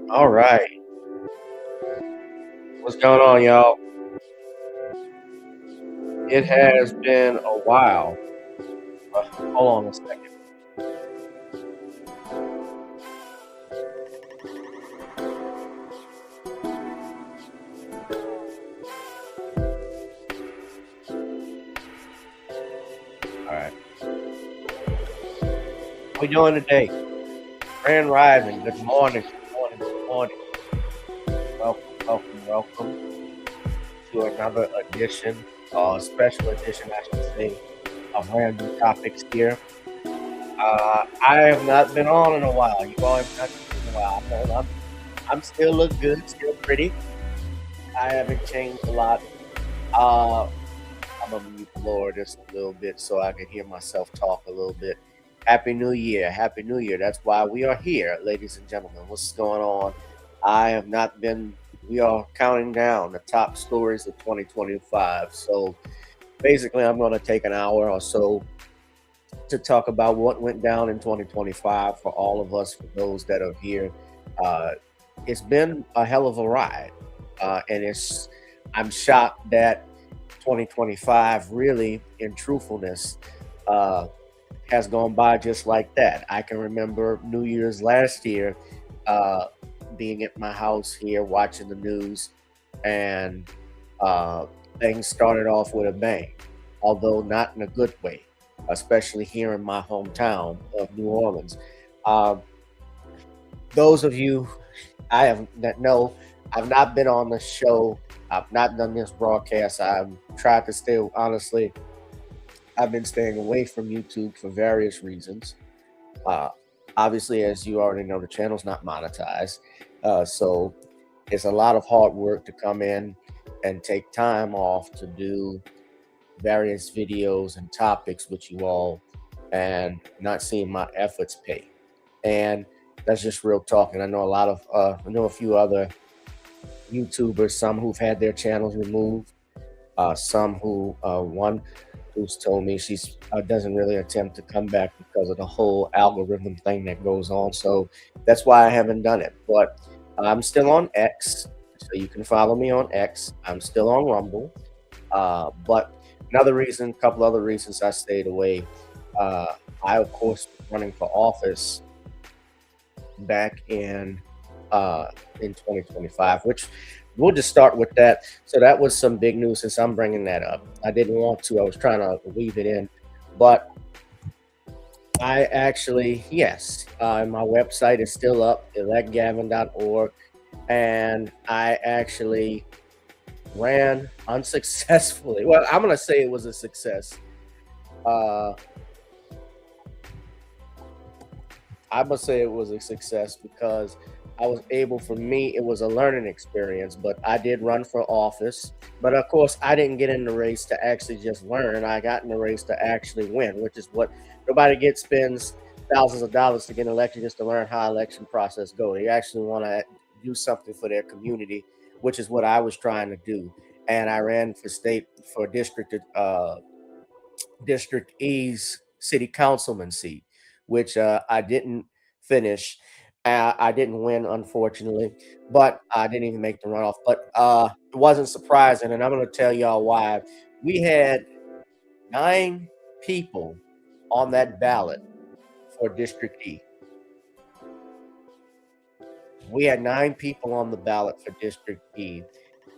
All right. What's going on, y'all? It has been a while. Hold on a second. All right. How we doing today? Grand Rising. Good morning. Good morning. Good morning. Welcome to another edition, special edition, I should say, of Random Topics here. I have not been on in a while. You all have not been in a while. I'm still look good, still pretty. I haven't changed a lot. Uh, I'm gonna mute the lower just a little bit so I can hear myself talk a little bit. Happy New Year. Happy New Year. That's why we are here, ladies and gentlemen. What's going on? I have not been, we are counting down the top stories of 2025. So basically, I'm going to take an hour or so to talk about what went down in 2025 for all of us, for those that are here. Uh, it's been a hell of a ride. And I'm shocked that 2025 really, in truthfulness, uh, has gone by just like that. I can remember New Year's last year, uh, being at my house here watching the news, and uh, things started off with a bang, although not in a good way, especially here in my hometown of New Orleans. Uh, those of you I have that know, I've not been on the show. I've not done this broadcast. I've tried to stay honestly. I've been staying away from YouTube for various reasons. Uh, Obviously, as you already know, the channel's not monetized. So it's a lot of hard work to come in and take time off to do various videos and topics with you all and not seeing my efforts pay. And that's just real talk. And I know I know a few other YouTubers, some who've had their channels removed, some one who's told me she's doesn't really attempt to come back because of the whole algorithm thing that goes on. So that's why I haven't done it. But I'm still on X, so you can follow me on X. I'm still on Rumble. But another reason, a couple other reasons I stayed away. Uh, I, of course, was running for office back in 2025, which we'll just start with that. So that was some big news since I'm bringing that up. I didn't want to. I was trying to weave it in, but I actually, yes, my website is still up, electgavin.org, and I actually ran unsuccessfully. Well, I'm going to say it was a success. Uh, I must say it was a success because I was able, for me, it was a learning experience, but I did run for office. But of course, I didn't get in the race to actually just learn. I got in the race to actually win, which is what nobody gets spends thousands of dollars to get elected just to learn how election process go. They actually want to do something for their community, which is what I was trying to do. And I ran for District E's city councilman seat, which I didn't finish. I didn't win, unfortunately, but I didn't even make the runoff. But it wasn't surprising, and I'm going to tell y'all why. We had 9 people on that ballot for District E. We had 9 people on the ballot for District E,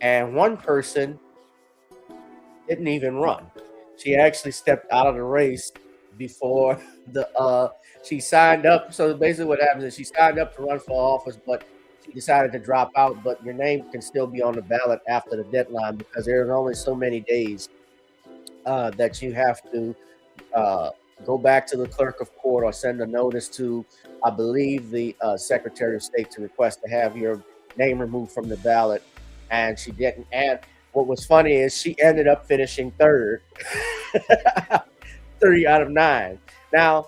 and one person didn't even run. She actually stepped out of the race before the she signed up. So basically what happens is she signed up to run for office, but she decided to drop out. But your name can still be on the ballot after the deadline because there's only so many days that you have to uh, go back to the clerk of court or send a notice to, I believe, the Secretary of State to request to have your name removed from the ballot, and she didn't. And what was funny is she ended up finishing third, 3 out of 9. Now,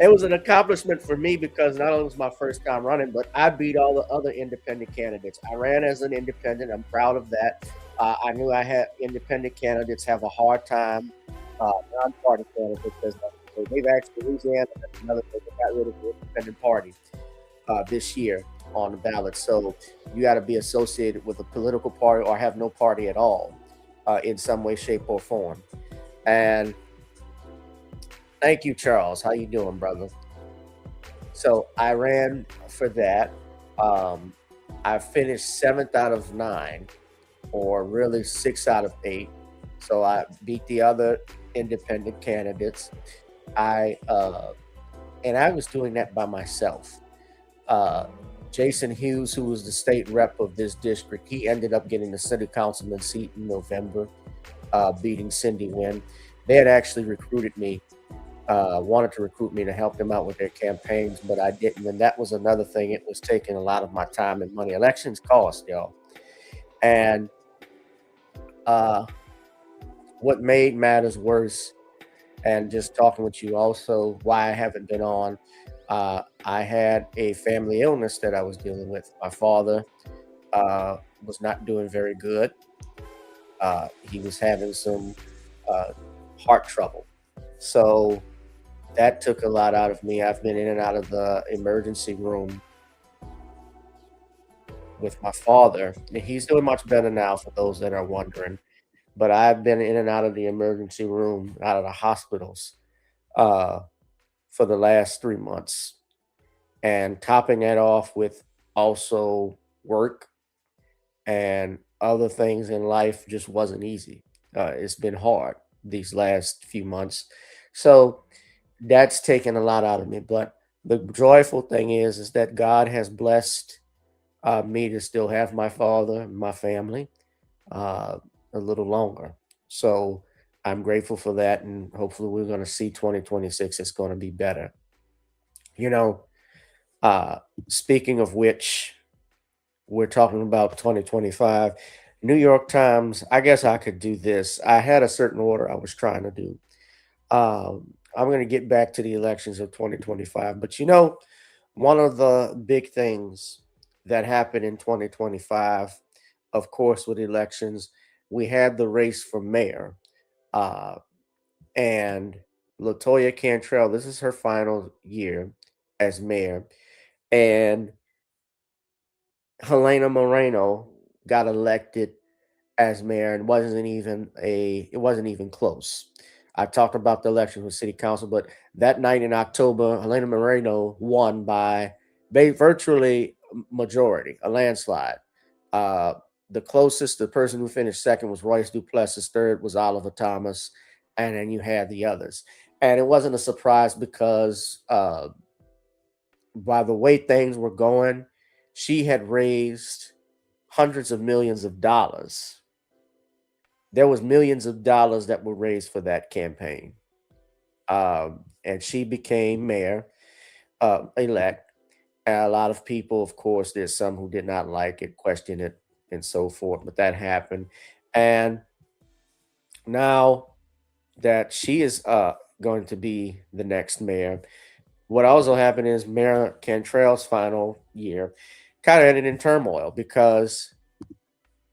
it was an accomplishment for me because not only was my first time running, but I beat all the other independent candidates. I ran as an independent. I'm proud of that. I knew I had independent candidates have a hard time, non-party candidates. So they've actually Louisiana, that's another thing, they got rid of the independent party this year on the ballot. So you got to be associated with a political party or have no party at all in some way, shape, or form. And thank you, Charles. How you doing, brother? So I ran for that. Um, I finished 7th out of 9, or really 6 out of 8. So I beat the other independent candidates. I and I was doing that by myself. Uh, Jason Hughes, who was the state rep of this district, he ended up getting the city councilman seat in November, beating Cindy Wynn. They had actually recruited me, wanted to recruit me to help them out with their campaigns, but I didn't. And that was another thing. It was taking a lot of my time and money. Elections cost, y'all. And uh, what made matters worse, and just talking with you also, why I haven't been on, I had a family illness that I was dealing with. My father was not doing very good. He was having some uh, heart trouble. So that took a lot out of me. I've been in and out of the emergency room with my father. And he's doing much better now, for those that are wondering. But I've been in and out of the emergency room, out of the hospitals uh, for the last 3 months. And topping that off with also work and other things in life just wasn't easy. It's been hard these last few months. So that's taken a lot out of me. But the joyful thing is that God has blessed me to still have my father and my family uh, a little longer. So I'm grateful for that. And hopefully, we're going to see 2026. It's going to be better. You know, uh, speaking of which, we're talking about 2025. New York Times, I guess I could do this. I had a certain order I was trying to do. I'm going to get back to the elections of 2025. But one of the big things that happened in 2025, of course, with elections, we had the race for mayor. Uh, and Latoya Cantrell, this is her final year as mayor. And Helena Moreno got elected as mayor, and it wasn't even close. I talked about the election with city council, but that night in October, Helena Moreno won by virtually majority, a landslide. Uh, the person who finished second was Royce Duplessis. Third was Oliver Thomas, and then you had the others. And it wasn't a surprise because by the way things were going, she had raised hundreds of millions of dollars. There was millions of dollars that were raised for that campaign. And she became mayor elect. And a lot of people, of course, there's some who did not like it, question it, and so forth. But that happened. And now that she is going to be the next mayor, what also happened is Mayor Cantrell's final year kind of ended in turmoil because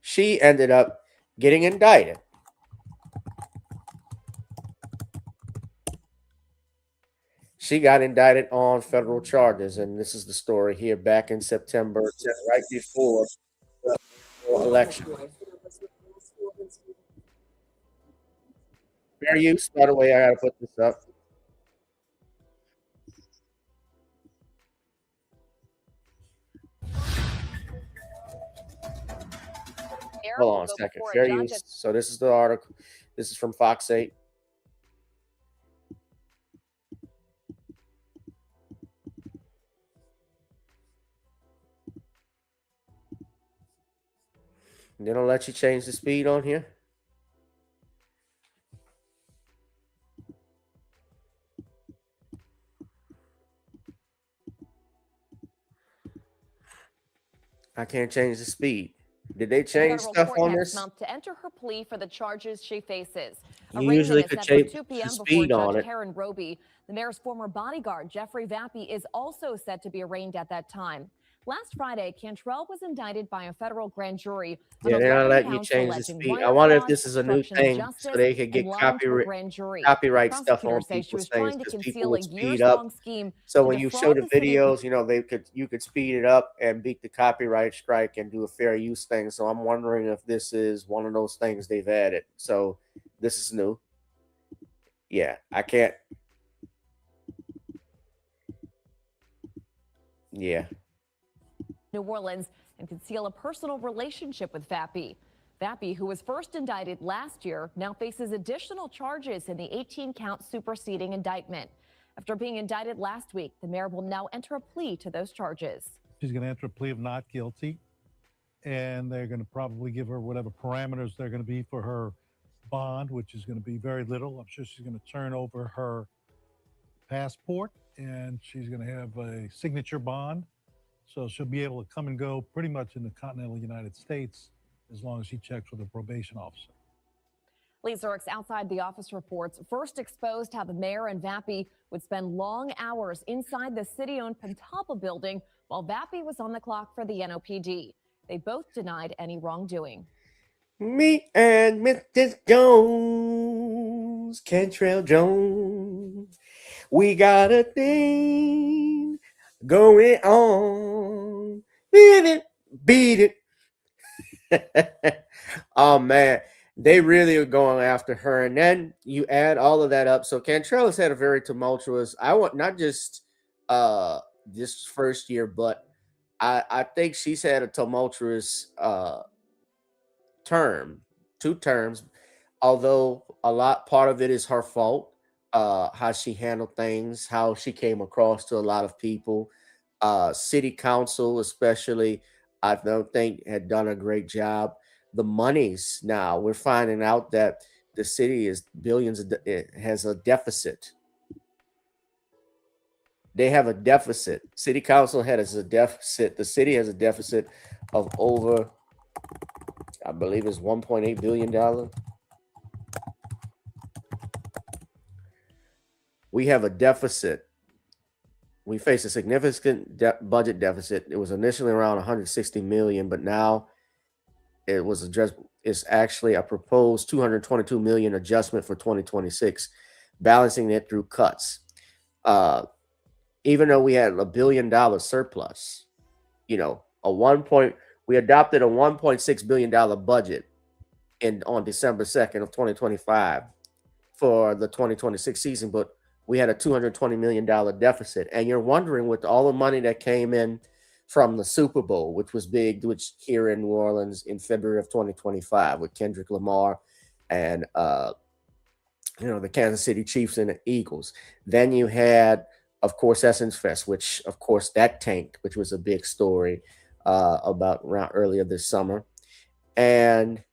she ended up getting indicted. She got indicted on federal charges, and this is the story here back in September, right before the election. Fair use, by the way, I got to put this up. Hold on a second. Fair use. So this is the article. This is from Fox 8. They don't let you change the speed on here. I can't change the speed. Did they In change federal stuff court on next this? month to enter her plea for the charges she faces. You Arraignment usually is could set for change 2 the p.m. before speed Judge on it. Karen Roby. The mayor's former bodyguard, Jeffrey Vappy, is also set to be arraigned at that time. Last Friday, Cantrell was indicted by a federal grand jury on Yeah, they're not 11 letting you counts change the alleging speed. I wire wonder if fraud, this is a new obstruction of thing so justice, they could and get lying to a grand jury. copyright stuff on Prosecutors say she people's was things trying to because people conceal a would speed up. years-long scheme So to when you show defraud the the city of videos, you could speed it up and beat the copyright strike and do a fair use thing. So I'm wondering if this is one of those things they've added. So this is new. Yeah, I can't. Yeah. New Orleans and conceal a personal relationship with Vappy. Vappy, who was first indicted last year, now faces additional charges in the 18-count superseding indictment. After being indicted last week, the mayor will now enter a plea to those charges. She's going to enter a plea of not guilty, and they're going to probably give her whatever parameters they're going to be for her bond, which is going to be very little. I'm sure she's going to turn over her passport, and she's going to have a signature bond. So she'll be able to come and go pretty much in the continental United States as long as she checks with a probation officer. Lee Zerks outside the office reports first exposed how the mayor and Vappy would spend long hours inside the city-owned Pentapa building while Vappy was on the clock for the NOPD. They both denied any wrongdoing. Me and Mr. Jones, Cantrell Jones, we got a thing going on. Beat it. Oh man, they really are going after her, and then you add all of that up. So Cantrell has had a very tumultuous. I want not just this first year, but I think she's had a tumultuous term, 2 terms. Although a lot part of it is her fault, how she handled things, how she came across to a lot of people. City council, especially, I don't think had done a great job. The monies now we're finding out that the city is billions. It has a deficit. They have a deficit. City council has a deficit. The city has a deficit of over, I believe, it's $1.8 billion. We have a deficit. We face a significant budget deficit. It was initially around 160 million, but now it was addressed. It's actually a proposed 222 million adjustment for 2026, balancing it through cuts. Even though we had $1 billion surplus, we adopted a $1.6 billion budget on December 2nd of 2025 for the 2026 season, but we had a $220 million deficit. And you're wondering, with all the money that came in from the Super Bowl, which was big, which here in New Orleans in February of 2025 with Kendrick Lamar and the Kansas City Chiefs and the Eagles. Then you had, of course, Essence Fest, which of course that tanked, which was a big story about around earlier this summer. And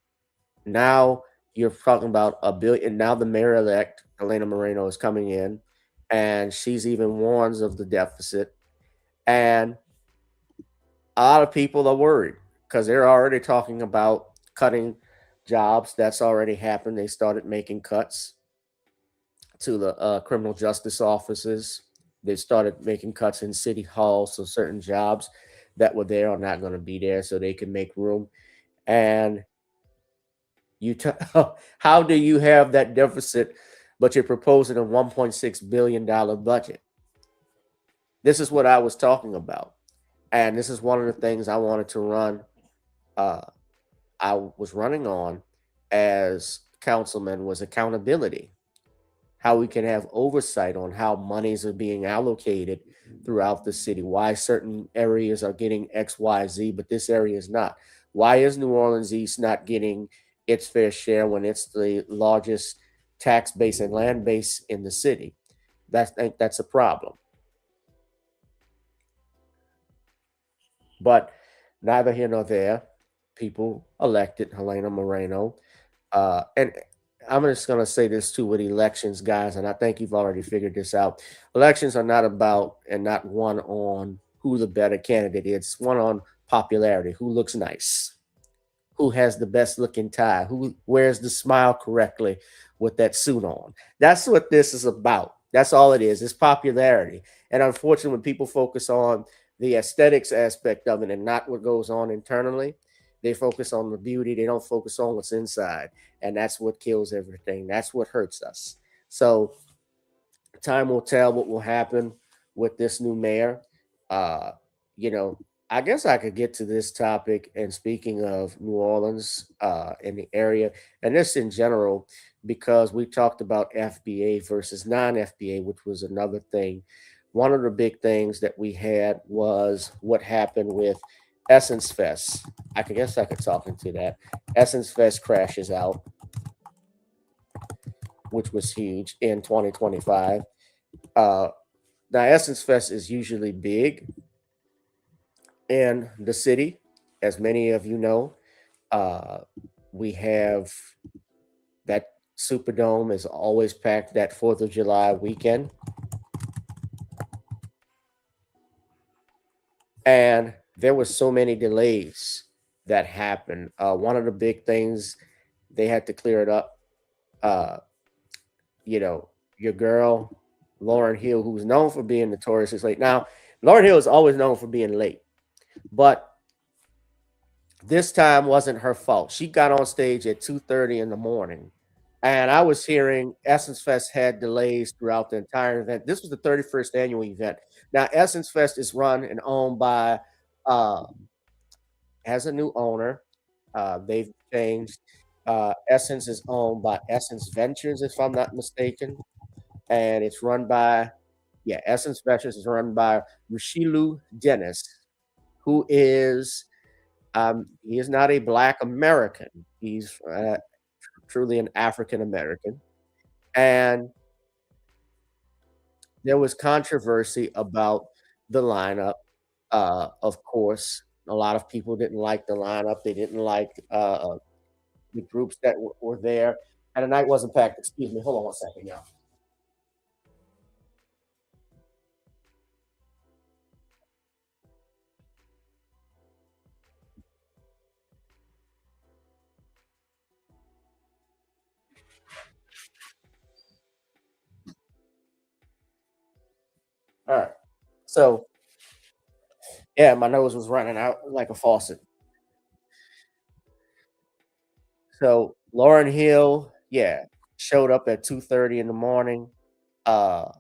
now you're talking about $1 billion. Now the mayor-elect Elena Moreno is coming in, and she's even warns of the deficit. And a lot of people are worried because they're already talking about cutting jobs. That's already happened. They started making cuts to the criminal justice offices. They started making cuts in city halls, so certain jobs that were there are not going to be there, so they can make room. And how do you have that deficit, but you're proposing a $1.6 billion budget? This is what I was talking about. And this is one of the things I wanted to run. I was running on as councilman was accountability. How we can have oversight on how monies are being allocated throughout the city. Why certain areas are getting X, Y, Z, but this area is not. Why is New Orleans East not getting its fair share when it's the largest tax base and land base in the city? That's a problem. But neither here nor there. People elected Helena Moreno. And I'm just going to say this too with elections, guys, and I think you've already figured this out. Elections are not about and not one on who the better candidate is. It's one on popularity, who looks nice, who has the best looking tie, who wears the smile correctly with that suit on. That's what this is about. That's all it is. It's popularity. And unfortunately, when people focus on the aesthetics aspect of it and not what goes on internally, they focus on the beauty. They don't focus on what's inside. And that's what kills everything. That's what hurts us. So time will tell what will happen with this new mayor. Uh, you know, I guess I could get to this topic. And speaking of New Orleans, in the area, and this in general, because we talked about FBA versus non-FBA, which was another thing. One of the big things that we had was what happened with Essence Fest. I could talk into that. Essence Fest crashes out, which was huge in 2025. Uh, Now, Essence Fest is usually big in the city, as many of you know. Uh, we have that Superdome is always packed that 4th of July weekend. And there were so many delays that happened. One of the big things, they had to clear it up. Uh, you know, your girl, Lauren Hill, who's known for being notoriously late. Now, Lauren Hill is always known for being late, but this time wasn't her fault. She got on stage at 2:30 in the morning. And I was hearing Essence Fest had delays throughout the entire event. This was the 31st annual event. Now, Essence Fest is run and owned by, uh, has a new owner. They've changed. Essence is owned by Essence Ventures, if I'm not mistaken. And it's run by, yeah, Essence Ventures is run by Rushilu Dennis, who is, he is not a Black American. He's truly an African American. And there was controversy about the lineup. Of course, a lot of people didn't like the lineup. They didn't like the groups that were there. And the night wasn't packed. Excuse me. Hold on one second, y'all. All right. So, yeah, my nose was running out like a faucet. So, Lauren Hill, yeah, showed up at 2:30 in the morning. Uh,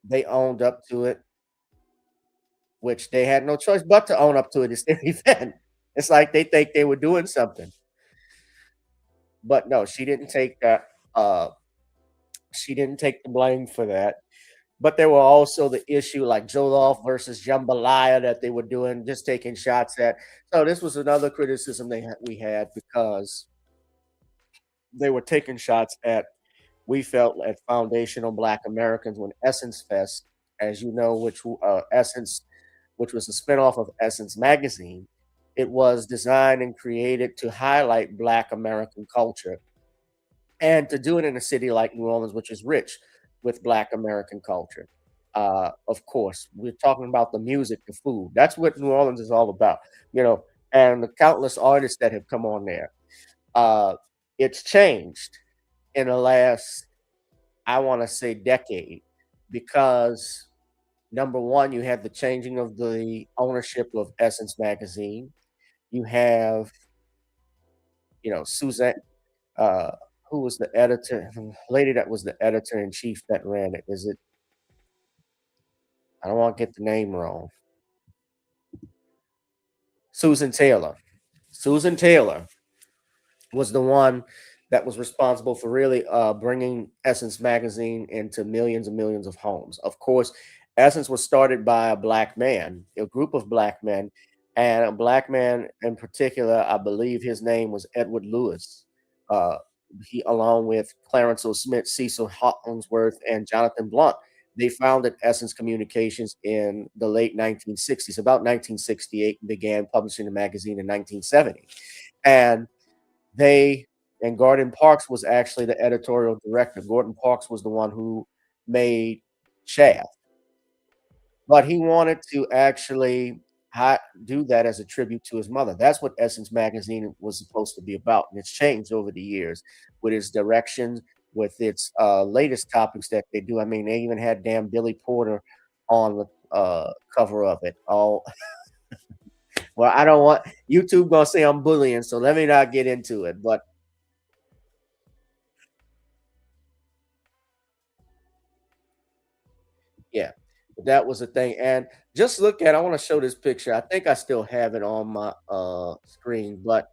they owned up to it, which they had no choice but to own up to it. It's their event. It's like they think they were doing something. But no, she didn't take that. She didn't take the blame for that. But there were also the issue like Jollof versus Jambalaya that they were doing, just taking shots at. So this was another criticism we had because they were taking shots at, we felt, at foundational Black Americans when Essence Fest, as you know, Essence, which was a spinoff of Essence magazine, it was designed and created to highlight Black American culture and to do it in a city like New Orleans, which is rich with Black American culture. Of course, we're talking about the music, the food. That's what New Orleans is all about, you know, and the countless artists that have come on there. Uh, it's changed in the last, I want to say, decade because number one, you have the changing of the ownership of Essence magazine. You have, Suzanne, uh, who was the editor, the lady that was the editor in chief that ran it. Is it? I don't want to get the name wrong. Susan Taylor. Susan Taylor was the one that was responsible for really bringing Essence magazine into millions and millions of homes. Of course, Essence was started by a Black man, a group of Black men, and a Black man in particular. I believe his name was Edward Lewis. Uh, he, along with Clarence O. Smith, Cecil Hollingsworth, and Jonathan Blunt, they founded Essence Communications in the late 1960s. About 1968, and began publishing the magazine in 1970, and they and Gordon Parks was actually the editorial director. Gordon Parks was the one who made Shaft, but he wanted to actually do that as a tribute to his mother. That's what Essence Magazine was supposed to be about, and it's changed over the years with its direction, with its latest topics that they do. I mean, they even had damn Billy Porter on the cover of it. All well, I don't want YouTube gonna say I'm bullying, so let me not get into it. But yeah, that was the thing. And just look at, I want to show this picture. I think I still have it on my screen, but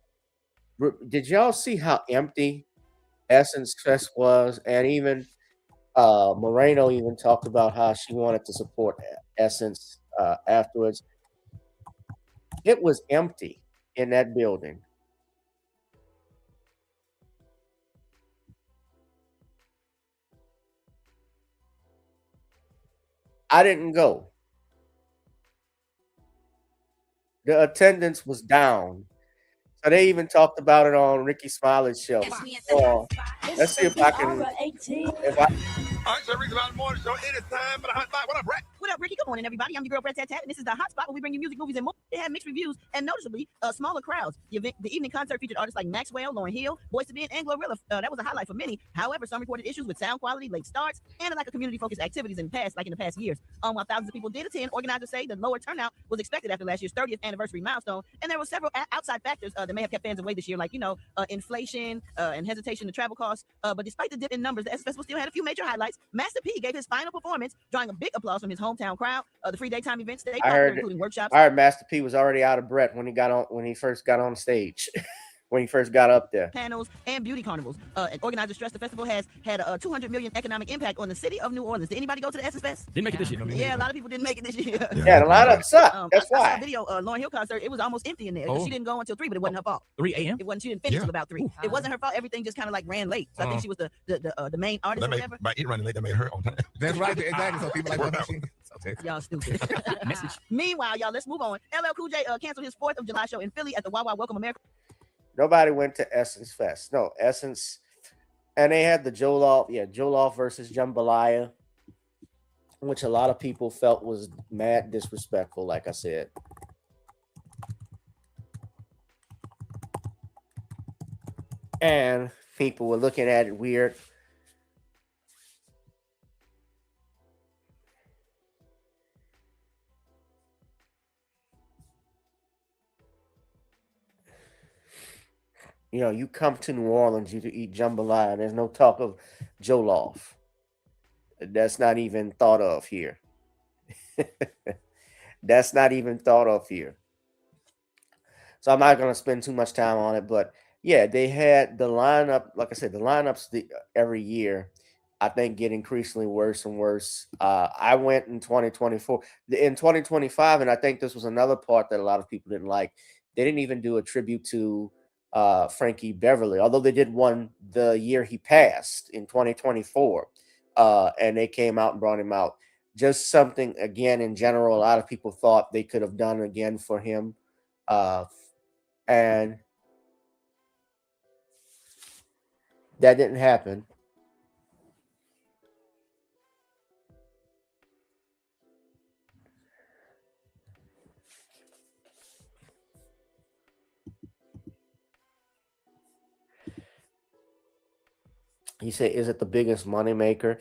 did y'all see how empty Essence Fest was? And even Moreno even talked about how she wanted to support Essence afterwards. It was empty in that building. I didn't go. The attendance was down. So they even talked about it on Ricky Smiley's show. Let's see if I can. If I All right, so Ricky Smiley Morning Show, anytime for the hot spot. What up, Brett? What up, Ricky? Good morning, everybody. I'm your girl, Brett Tat Tat, and this is the hot spot where we bring you music, movies, and more. They had mixed reviews and noticeably smaller crowds. The evening concert featured artists like Maxwell, Lauryn Hill, Boyz II Men, and Glorilla. That was a highlight for many. However, some reported issues with sound quality, late starts, and a lack of community-focused activities in the past years. While thousands of people did attend, organizers say the lower turnout was expected after last year's 30th anniversary milestone, and there were several outside factors that may have kept fans away this year, like inflation and hesitation to travel costs. But despite the dip in numbers, the S Festival still had a few major highlights. Master P gave his final performance, drawing a big applause from his hometown crowd. The free daytime events stayed popular, including workshops. I heard Master P was already out of breath when he first got on stage. When he first got up there. Panels and beauty carnivals. And organizers stressed the festival has had a $200 million economic impact on the city of New Orleans. Did anybody go to the Essence Fest? Didn't make it this year. Yeah, a lot of people didn't make it this year. Yeah, the lineup sucked. That's I why. saw a video, Lauryn Hill concert. It was almost empty in there. She didn't go until 3, but it wasn't her fault. 3 a.m. It wasn't. She didn't finish till about 3. It wasn't her fault. Everything just kind of like ran late. So I think she was the main artist or whatever. By it running late, that made her on time. That's right. Exactly. So people like that. Okay. Y'all stupid. Message. Meanwhile, y'all, let's move on. LL Cool J canceled his 4th of July show in Philly at the Wawa Welcome America. Nobody went to Essence Fest. No, Essence. And they had the Jollof versus Jambalaya, which a lot of people felt was mad disrespectful, like I said. And people were looking at it weird. You come to New Orleans, you eat jambalaya. There's no talk of jollof. That's not even thought of here. That's not even thought of here. So I'm not going to spend too much time on it. But yeah, they had the lineup. Like I said, the lineups every year, I think, get increasingly worse and worse. I went in 2024. In 2025, and I think this was another part that a lot of people didn't like. They didn't even do a tribute to Frankie Beverly, although they did one the year he passed in 2024, and they came out and brought him out. Just something, again, in general, a lot of people thought they could have done again for him, and that didn't happen. He said, is it the biggest moneymaker?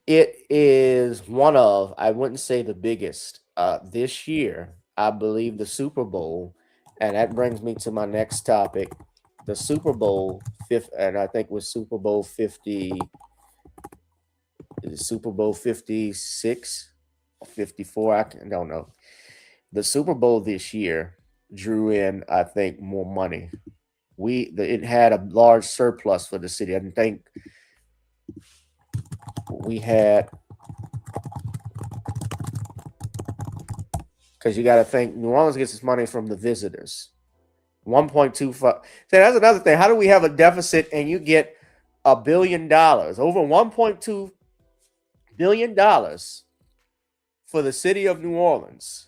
It is one of, I wouldn't say the biggest. This year, I believe the Super Bowl, and that brings me to my next topic. The Super Bowl, and I think it was Super Bowl 50, Super Bowl 56 or 54, I don't know. The Super Bowl this year drew in, I think, more money. It had a large surplus for the city. I didn't think we had, because you got to think New Orleans gets its money from the visitors. 1.25. So that's another thing. How do we have a deficit and you get $1 billion, over $1.2 billion for the city of New Orleans?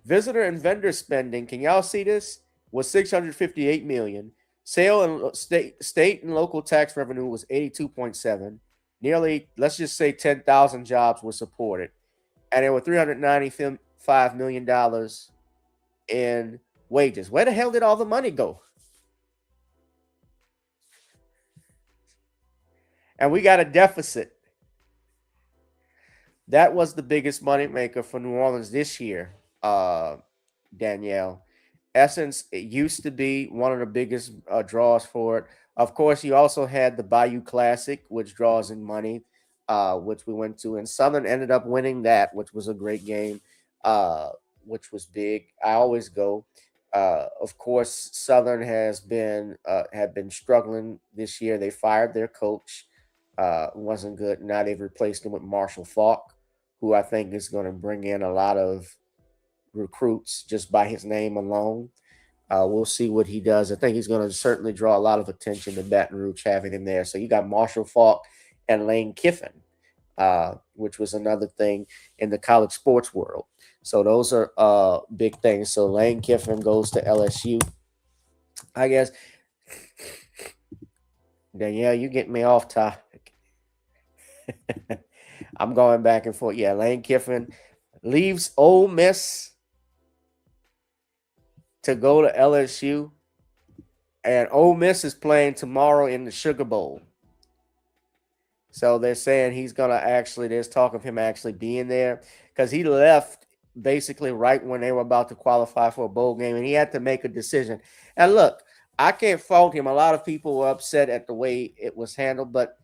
Visitor and vendor spending, can y'all see this? Was $658 million. Sale and state and local tax revenue was 82.7. Nearly, let's just say 10,000 jobs were supported. And there were $395 million in wages. Where the hell did all the money go? And we got a deficit. That was the biggest moneymaker for New Orleans this year, Danielle. Essence, it used to be one of the biggest draws for it. Of course, you also had the Bayou Classic, which draws in money, which we went to, and Southern ended up winning that, which was a great game, uh, which was big. I always go. Of course, Southern has been had been struggling this year. They fired their coach, wasn't good. Now they've replaced him with Marshall Falk, who I think is going to bring in a lot of recruits just by his name alone. We'll see what he does. I think he's going to certainly draw a lot of attention to Baton Rouge having him there. So you got Marshall Falk and Lane Kiffin, which was another thing in the college sports world. So those are big things. So Lane Kiffin goes to LSU. I guess, Danielle, you get me off topic. I'm going back and forth. Yeah, Lane Kiffin leaves Ole Miss to go to LSU, and Ole Miss is playing tomorrow in the Sugar Bowl. So they're saying he's going to actually, there's talk of him actually being there because he left basically right when they were about to qualify for a bowl game, and he had to make a decision. And look, I can't fault him. A lot of people were upset at the way it was handled, but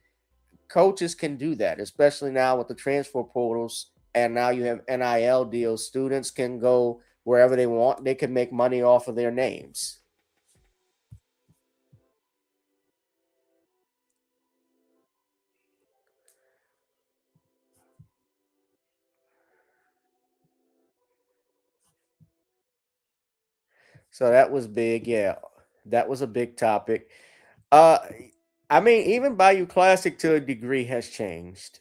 coaches can do that, especially now with the transfer portals. And now you have NIL deals. Students can go wherever they want. They can make money off of their names. So that was big. Yeah, that was a big topic. Uh, I mean, even Bayou Classic to a degree has changed.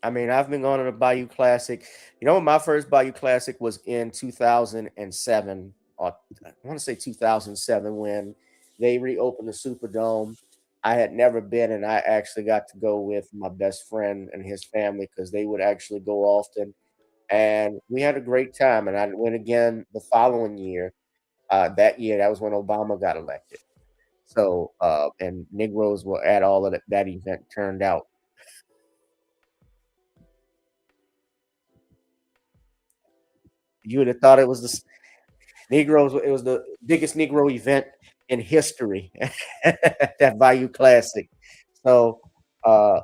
I mean, I've been going to the Bayou Classic. You know, my first Bayou Classic was in 2007, or I want to say 2007, when they reopened the Superdome. I had never been, and I actually got to go with my best friend and his family because they would actually go often. And we had a great time. And I went again the following year. That year, that was when Obama got elected. So, and Negroes were at all of that event turned out. You would have thought it was Negroes. It was the biggest Negro event in history. That Bayou Classic. So, uh,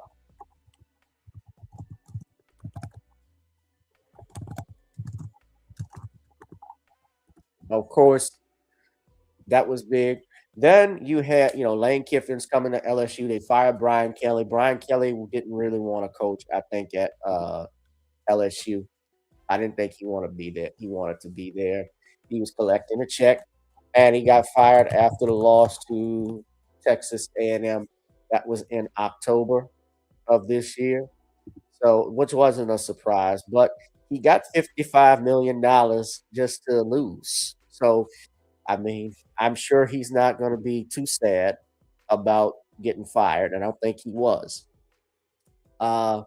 of course, that was big. Then you had, Lane Kiffin's coming to LSU. They fired Brian Kelly. Brian Kelly didn't really want to coach, I think, at LSU. I didn't think he wanted to be there. He wanted to be there. He was collecting a check, and he got fired after the loss to Texas A&M. That was in October of this year. So, which wasn't a surprise, but he got $55 million just to lose. So, I mean, I'm sure he's not going to be too sad about getting fired, and I don't think he was. Uh,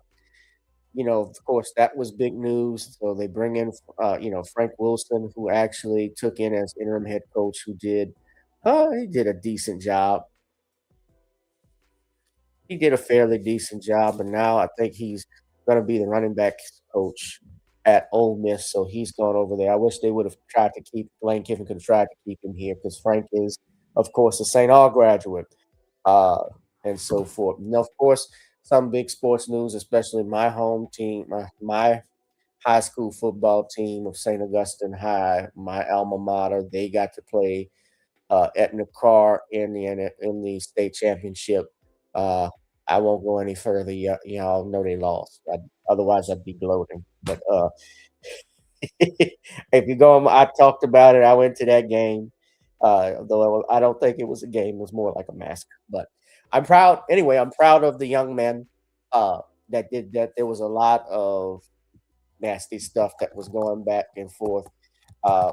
of course, that was big news. So they bring in, Frank Wilson, who actually took in as interim head coach, he did a decent job. He did a fairly decent job, and now I think he's going to be the running back coach at Ole Miss. So he's gone over there. I wish they would have tried to keep Lane Kiffin could have tried to keep him here because Frank is, of course, a St. Aug graduate, uh, and so forth. And of course, some big sports news, especially my home team, my high school football team of St. Augustine High, my alma mater. They got to play Etna Carr in the state championship. Uh, I won't go any further. Y'all know they lost. Otherwise, I'd be gloating. But if you go, I talked about it. I went to that game. Though I don't think it was a game; it was more like a massacre. But I'm proud. Anyway, I'm proud of the young men that did that. There was a lot of nasty stuff that was going back and forth.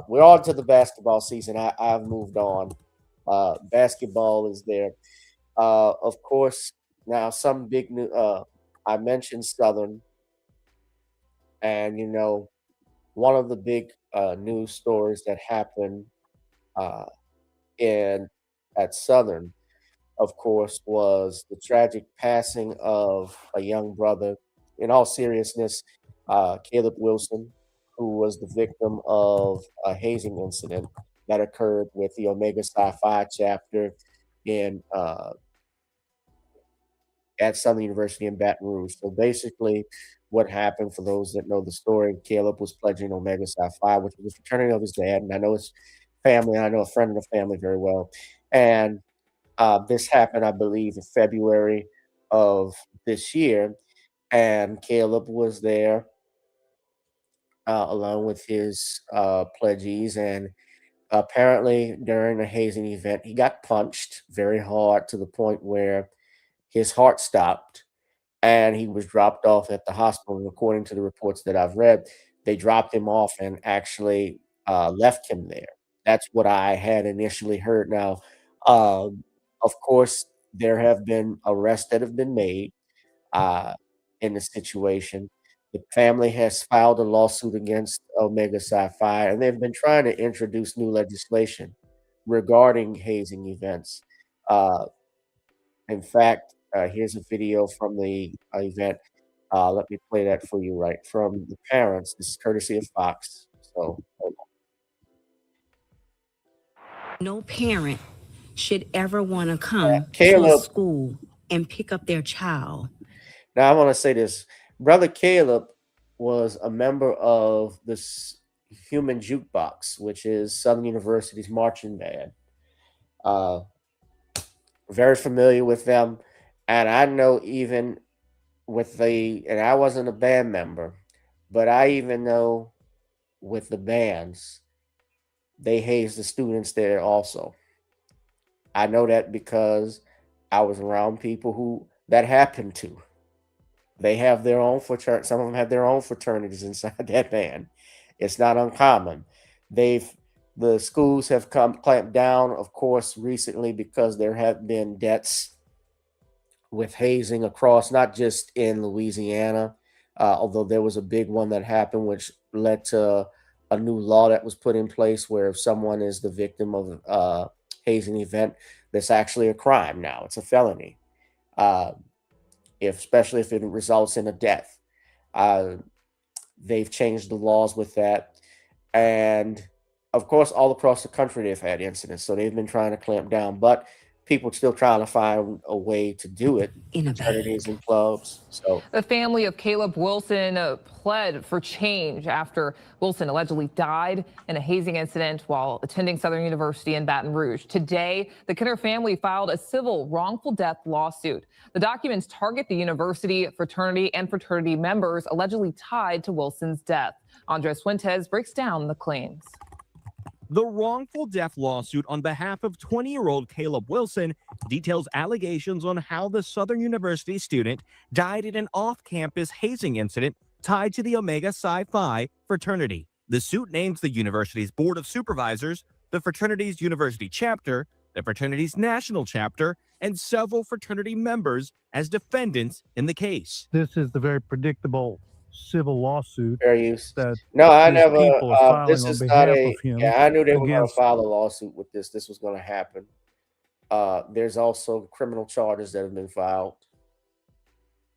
We're on to the basketball season. I've moved on. Basketball is there. Of course, now some big new. I mentioned Southern, and one of the big news stories that happened uh, in at Southern, of course, was the tragic passing of a young brother. In all seriousness, Caleb Wilson, who was the victim of a hazing incident that occurred with the Omega Psi Phi chapter in at Southern University in Baton Rouge. So basically, what happened, for those that know the story, Caleb was pledging Omega Psi Phi, which was the fraternity of his dad, and I know his family. I know a friend of the family very well, and this happened, I believe, in February of this year, and Caleb was there along with his pledgees, and apparently during the hazing event, he got punched very hard to the point where his heart stopped and he was dropped off at the hospital. And according to the reports that I've read, they dropped him off and actually left him there. That's what I had initially heard. Now, of course, there have been arrests that have been made uh, in the situation. The family has filed a lawsuit against Omega Psi Phi, and they've been trying to introduce new legislation regarding hazing events. Uh, in fact, here's a video from the event. Let me play that for you right from the parents. This is courtesy of Fox. So, hold on. No parent should ever want to come to a Caleb, school and pick up their child. now I want to say this. Brother Caleb was a member of this Human Jukebox, which is Southern University's marching band. Uh, very familiar with them. And I know even with and I wasn't a band member, but I even know with the bands, they haze the students there also. I know that because I was around people who that happened to. They have their own fraternity. Some of them have their own fraternities inside that band. It's not uncommon. The schools have clamped down, of course, recently because there have been deaths with hazing across, not just in Louisiana, although there was a big one that happened, which led to a new law that was put in place where if someone is the victim of a hazing event, that's actually a crime now. It's a felony, especially if it results in a death. They've changed the laws with that. And of course, all across the country, they've had incidents. So they've been trying to clamp down, but people still trying to find a way to do it in fraternities and clubs. So the family of Caleb Wilson pled for change after Wilson allegedly died in a hazing incident while attending Southern University in Baton Rouge. Today, the Kinner family filed a civil wrongful death lawsuit. The documents target the university, fraternity, and fraternity members allegedly tied to Wilson's death. Andres Fuentes breaks down the claims. The wrongful death lawsuit on behalf of 20-year-old Caleb Wilson details allegations on how the Southern University student died in an off-campus hazing incident tied to the Omega Psi Phi fraternity. The suit names the university's board of supervisors, the fraternity's university chapter, the fraternity's national chapter, and several fraternity members as defendants in the case. This is the very predictable civil lawsuit that no, I these never. people are filing This on is behalf not of him. Yeah, I knew they were going to against- file a lawsuit with this. This was going to happen. There's also criminal charges that have been filed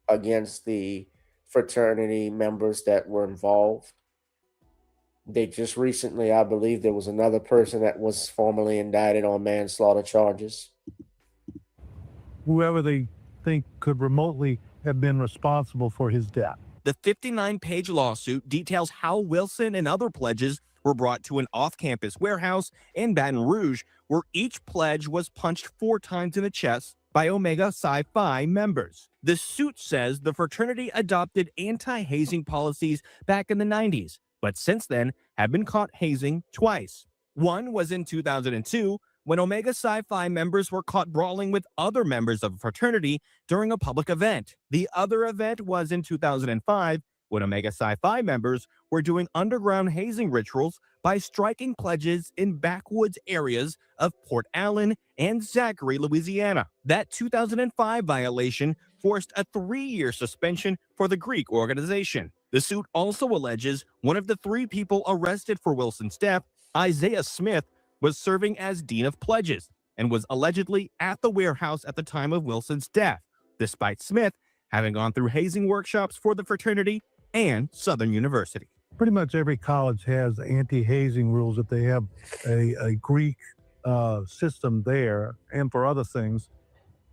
against the fraternity members that were involved. They just recently, I believe, there was another person that was formally indicted on manslaughter charges. whoever they think could remotely have been responsible for his death. The 59-page lawsuit details how Wilson and other pledges were brought to an off-campus warehouse in Baton Rouge, where each pledge was punched 4 times in the chest by Omega Psi Phi members. The suit says the fraternity adopted anti-hazing policies back in the 90s, but since then have been caught hazing twice. One was in 2002, when Omega Psi Phi members were caught brawling with other members of a fraternity during a public event. The other event was in 2005, when Omega Psi Phi members were doing underground hazing rituals by striking pledges in backwoods areas of Port Allen and Zachary, Louisiana. That 2005 violation forced a 3-year suspension for the Greek organization. The suit also alleges one of the 3 people arrested for Wilson's death, Isaiah Smith, was serving as Dean of Pledges and was allegedly at the warehouse at the time of Wilson's death, despite Smith having gone through hazing workshops for the fraternity and Southern University. Pretty much every college has anti-hazing rules if they have a Greek system there and for other things.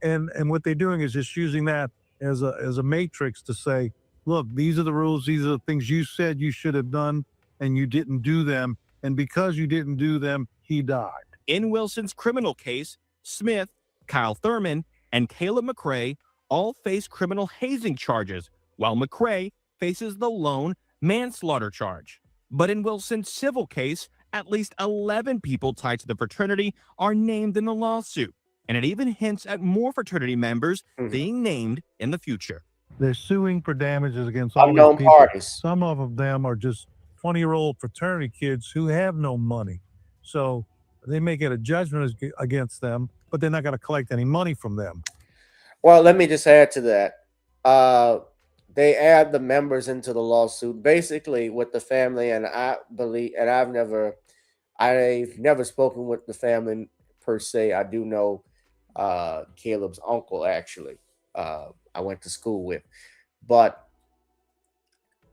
And what they're doing is just using that as a matrix to say, look, these are the rules, these are the things you said you should have done, and you didn't do them. And because you didn't do them, he died. In Wilson's criminal case, Smith, Kyle Thurman, and Caleb McRae all face criminal hazing charges, while McRae faces the lone manslaughter charge. But in Wilson's civil case, at least 11 people tied to the fraternity are named in the lawsuit, and it even hints at more fraternity members being named in the future. They're suing for damages against all Unknown these people. parties. Some of them are just 20-year-old fraternity kids who have no money. So they may get a judgment against them, but they're not going to collect any money from them. Well, let me just add to that. They add the members into the lawsuit. Basically, with the family, and I believe, and I've never spoken with the family per se. I do know Caleb's uncle, actually. I went to school with. But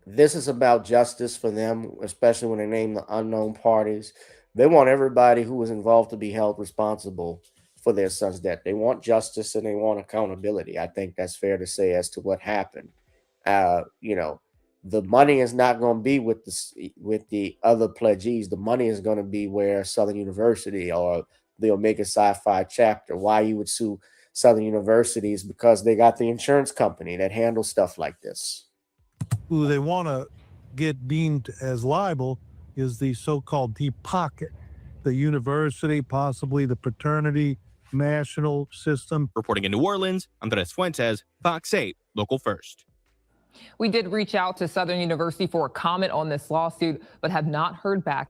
this is about justice for them, especially when they name the unknown parties. They want everybody who was involved to be held responsible for their son's death. They want justice and they want accountability. I think that's fair to say as to what happened. The money is not going to be with the other pledgees. The money is going to be where Southern University or the Omega Psi chapter. Why you would sue Southern University is because they got the insurance company that handles stuff like this. Who they want to get deemed as liable is the so-called deep pocket, the university, possibly the fraternity, national system. Reporting in New Orleans, Andres Fuentes, Fox 8, Local First. We did reach out to Southern University for a comment on this lawsuit, but have not heard back.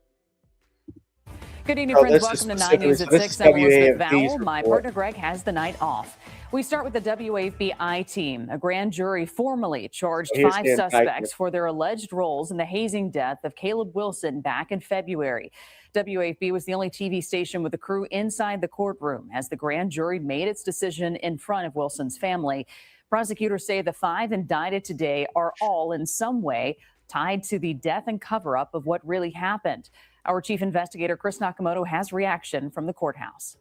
Good evening, friends. Welcome to 9 News at 6. I'm Elizabeth Vowell. My partner Greg has the night off. We start with the WAFB team. A grand jury formally charged 5 suspects for their alleged roles in the hazing death of Caleb Wilson back in February. WAFB was the only TV station with a crew inside the courtroom as the grand jury made its decision in front of Wilson's family. Prosecutors say the 5 indicted today are all in some way tied to the death and cover-up of what really happened. Our chief investigator, Chris Nakamoto, has reaction from the courthouse.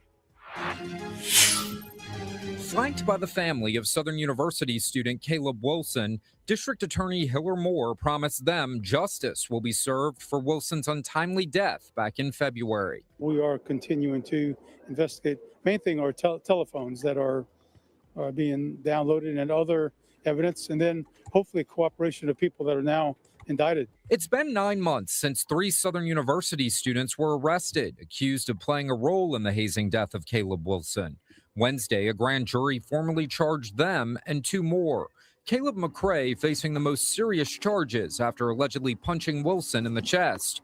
Flanked by the family of Southern University student Caleb Wilson, District Attorney Hiller Moore promised them justice will be served for Wilson's untimely death back in February. We are continuing to investigate. Main thing are telephones that are being downloaded and other evidence, and then hopefully cooperation of people that are now indicted. It's been 9 months since 3 Southern University students were arrested, accused of playing a role in the hazing death of Caleb Wilson. Wednesday, a grand jury formally charged them and 2 more. Caleb McRae facing the most serious charges after allegedly punching Wilson in the chest.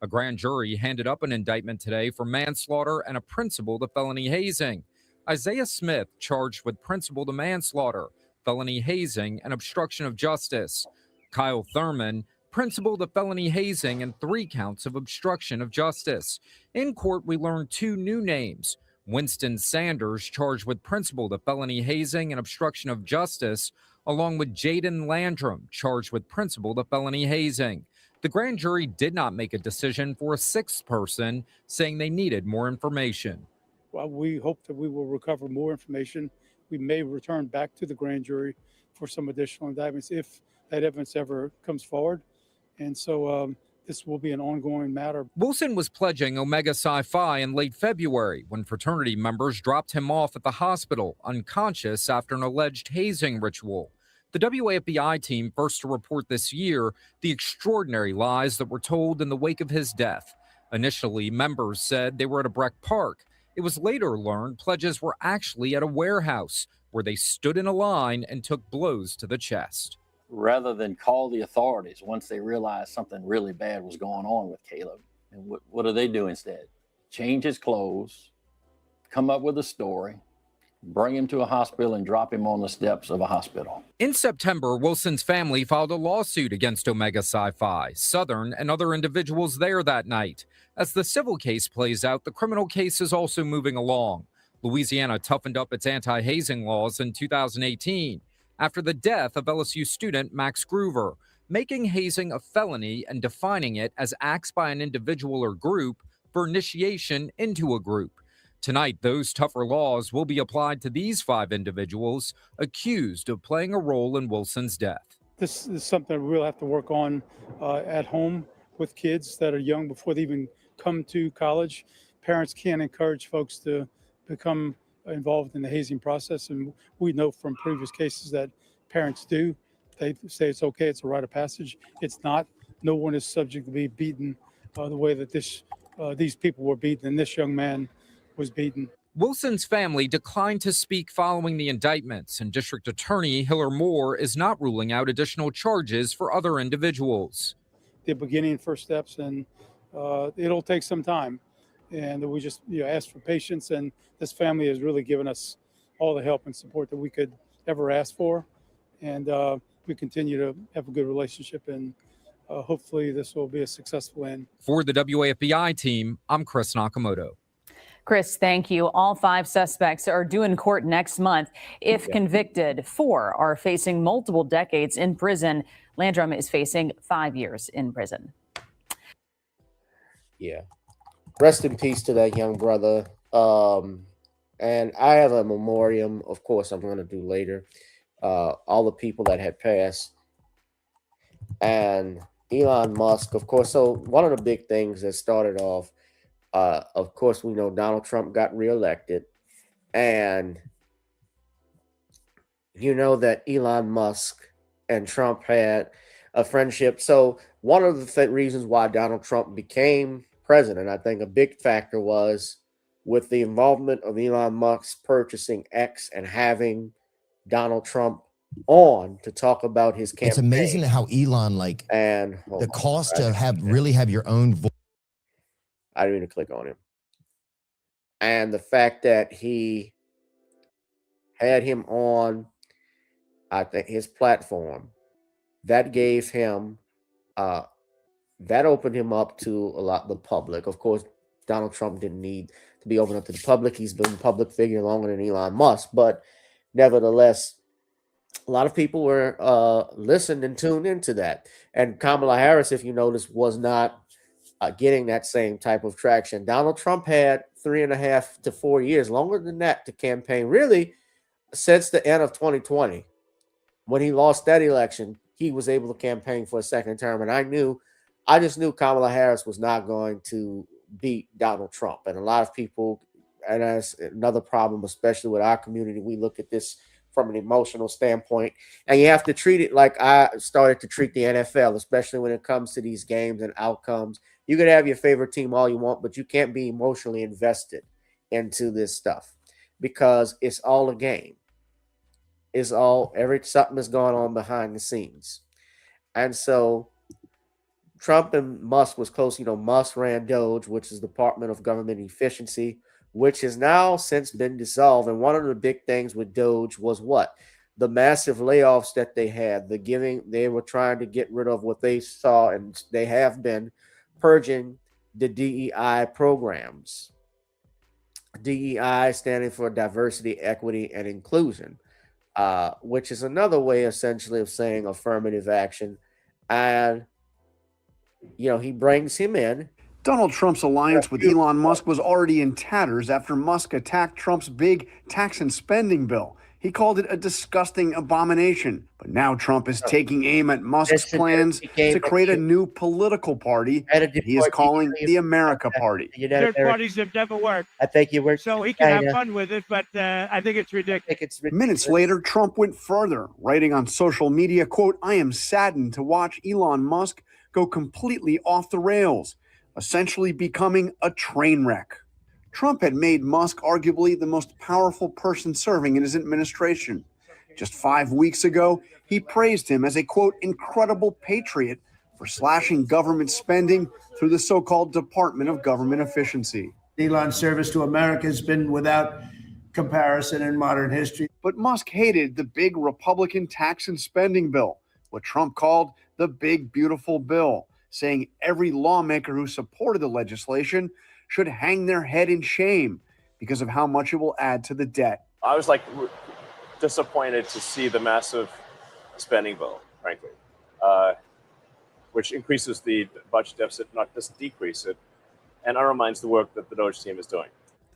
A grand jury handed up an indictment today for manslaughter and a principal to felony hazing. Isaiah Smith charged with principal to manslaughter, felony hazing, and obstruction of justice. Kyle Thurman, principal to felony hazing and 3 counts of obstruction of justice. In court, we learned 2 new names. Winston Sanders, charged with principal to felony hazing and obstruction of justice, along with Jaden Landrum, charged with principal to felony hazing. The grand jury did not make a decision for a 6th person, saying they needed more information. Well, we hope that we will recover more information. We may return back to the grand jury for some additional indictments if that evidence ever comes forward. And so this will be an ongoing matter. Wilson was pledging Omega Psi Phi in late February when fraternity members dropped him off at the hospital, unconscious after an alleged hazing ritual. The WAFB team first to report this year the extraordinary lies that were told in the wake of his death. Initially, members said they were at a Breck Park. It was later learned pledges were actually at a warehouse where they stood in a line and took blows to the chest. Rather than call the authorities once they realized something really bad was going on with Caleb. And what do they do instead? Change his clothes, come up with a story, bring him to a hospital, and drop him on the steps of a hospital. In September, Wilson's family filed a lawsuit against Omega Sci-Fi, Southern, and other individuals there that night. As the civil case plays out, the criminal case is also moving along. Louisiana toughened up its anti-hazing laws in 2018 after the death of LSU student Max Groover, making hazing a felony and defining it as acts by an individual or group for initiation into a group. Tonight, those tougher laws will be applied to these 5 individuals accused of playing a role in Wilson's death. This is something we'll have to work on at home with kids that are young before they even come to college. Parents can't encourage folks to become involved in the hazing process, and we know from previous cases that parents do. They say it's okay, it's a rite of passage. It's not. No one is subject to be beaten the way that these people were beaten, and this young man was beaten. Wilson's family declined to speak following the indictments, and District Attorney Hiller Moore is not ruling out additional charges for other individuals. The beginning first steps, and it'll take some time. And we just ask for patience, and this family has really given us all the help and support that we could ever ask for. And we continue to have a good relationship, and hopefully this will be a successful end. For the WAFBI team, I'm Chris Nakamoto. Chris, thank you. All 5 suspects are due in court next month. If convicted, 4 are facing multiple decades in prison. Landrum is facing 5 years in prison. Yeah. Rest in peace to that young brother. And I have a memoriam, of course, I'm going to do later. All the people that had passed. And Elon Musk, of course. So one of the big things that started off, of course, we know Donald Trump got reelected. And you know that Elon Musk and Trump had a friendship. So one of the reasons why Donald Trump became president, I think a big factor was with the involvement of Elon Musk purchasing X and having Donald Trump on to talk about his campaign. It's amazing how Elon, and the cost to really have your own voice. I didn't even click on him. And the fact that he had him on, I think, his platform, that gave him, that opened him up to a lot of the public. Of course, Donald Trump didn't need to be open up to the public. He's been a public figure longer than Elon Musk. But nevertheless, a lot of people were listened and tuned into that. And Kamala Harris, if you notice, was not getting that same type of traction. Donald Trump had 3.5 to 4 years, longer than that, to campaign. Really, since the end of 2020, when he lost that election, he was able to campaign for a second term. And I just knew Kamala Harris was not going to beat Donald Trump. And a lot of people, and that's another problem, especially with our community, we look at this from an emotional standpoint, and you have to treat it like I started to treat the NFL, especially when it comes to these games and outcomes. You could have your favorite team all you want, but you can't be emotionally invested into this stuff because it's all a game. It's all, something is going on behind the scenes. And so Trump and Musk was close. Musk ran DOGE, which is Department of Government Efficiency, which has now since been dissolved. And one of the big things with DOGE was what? The massive layoffs that they had, they were trying to get rid of what they saw, and they have been purging the DEI programs. DEI standing for diversity, equity, and inclusion, which is another way essentially of saying affirmative action. And, he brings him in. Donald Trump's alliance with Elon Musk was already in tatters after Musk attacked Trump's big tax and spending bill. He called it a disgusting abomination. But now Trump is taking aim at Musk's plans to create a new political party he is calling the America Party. Third parties have never worked. I think you worked. So he can have fun with it, but I think it's ridiculous. Minutes later, Trump went further, writing on social media, quote, "I am saddened to watch Elon Musk go completely off the rails, essentially becoming a train wreck." Trump had made Musk arguably the most powerful person serving in his administration. Just 5 weeks ago, he praised him as a, quote, incredible patriot for slashing government spending through the so-called Department of Government Efficiency. Elon's service to America has been without comparison in modern history. But Musk hated the big Republican tax and spending bill, what Trump called the big, beautiful bill, saying every lawmaker who supported the legislation should hang their head in shame because of how much it will add to the debt. I was disappointed to see the massive spending bill, frankly, which increases the budget deficit, not just decrease it, and undermines the work that the Doge team is doing.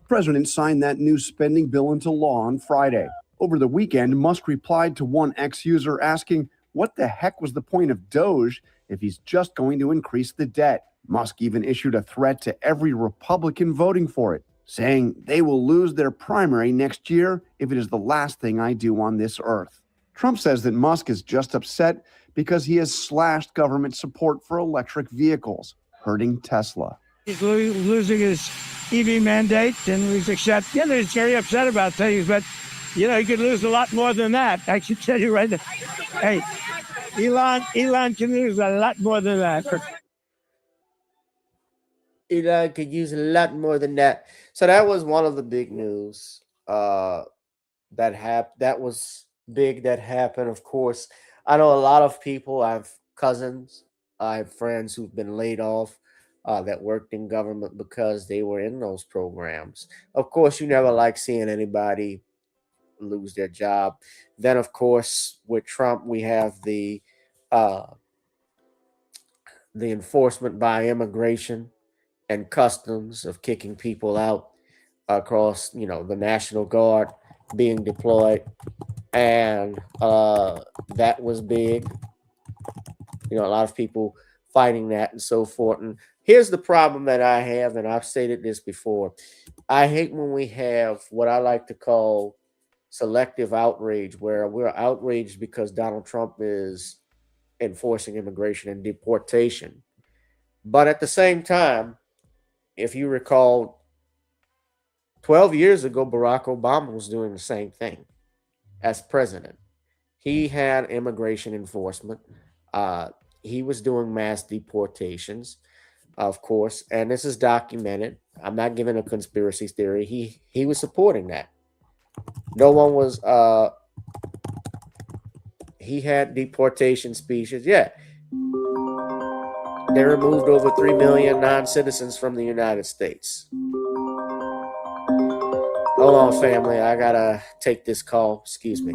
The president signed that new spending bill into law on Friday. Over the weekend, Musk replied to one X user asking what the heck was the point of Doge if he's just going to increase the debt. Musk even issued a threat to every Republican voting for it, saying they will lose their primary next year if it is the last thing I do on this earth. Trump says that Musk is just upset because he has slashed government support for electric vehicles, hurting Tesla. He's losing his EV mandate, and he's he's very upset about things, but, he could lose a lot more than that. I can tell you right now. Hey, Elon can lose a lot more than that. Elon could use a lot more than that. So that was one of the big news that was big that happened. Of course, I know a lot of people. I have cousins, I have friends who've been laid off that worked in government because they were in those programs. Of course, you never like seeing anybody lose their job. Then, of course, with Trump, we have the enforcement by immigration and customs of kicking people out across, the National Guard being deployed. And that was big. A lot of people fighting that and so forth. And here's the problem that I have, and I've stated this before. I hate when we have what I like to call selective outrage, where we're outraged because Donald Trump is enforcing immigration and deportation. But at the same time, if you recall, 12 years ago, Barack Obama was doing the same thing as president. He had immigration enforcement. He was doing mass deportations, of course, and this is documented. I'm not giving a conspiracy theory. He was supporting that. No one was, he had deportation speeches. Yeah. They removed over 3 million non-citizens from the United States. Hold on, family. I gotta take this call. Excuse me.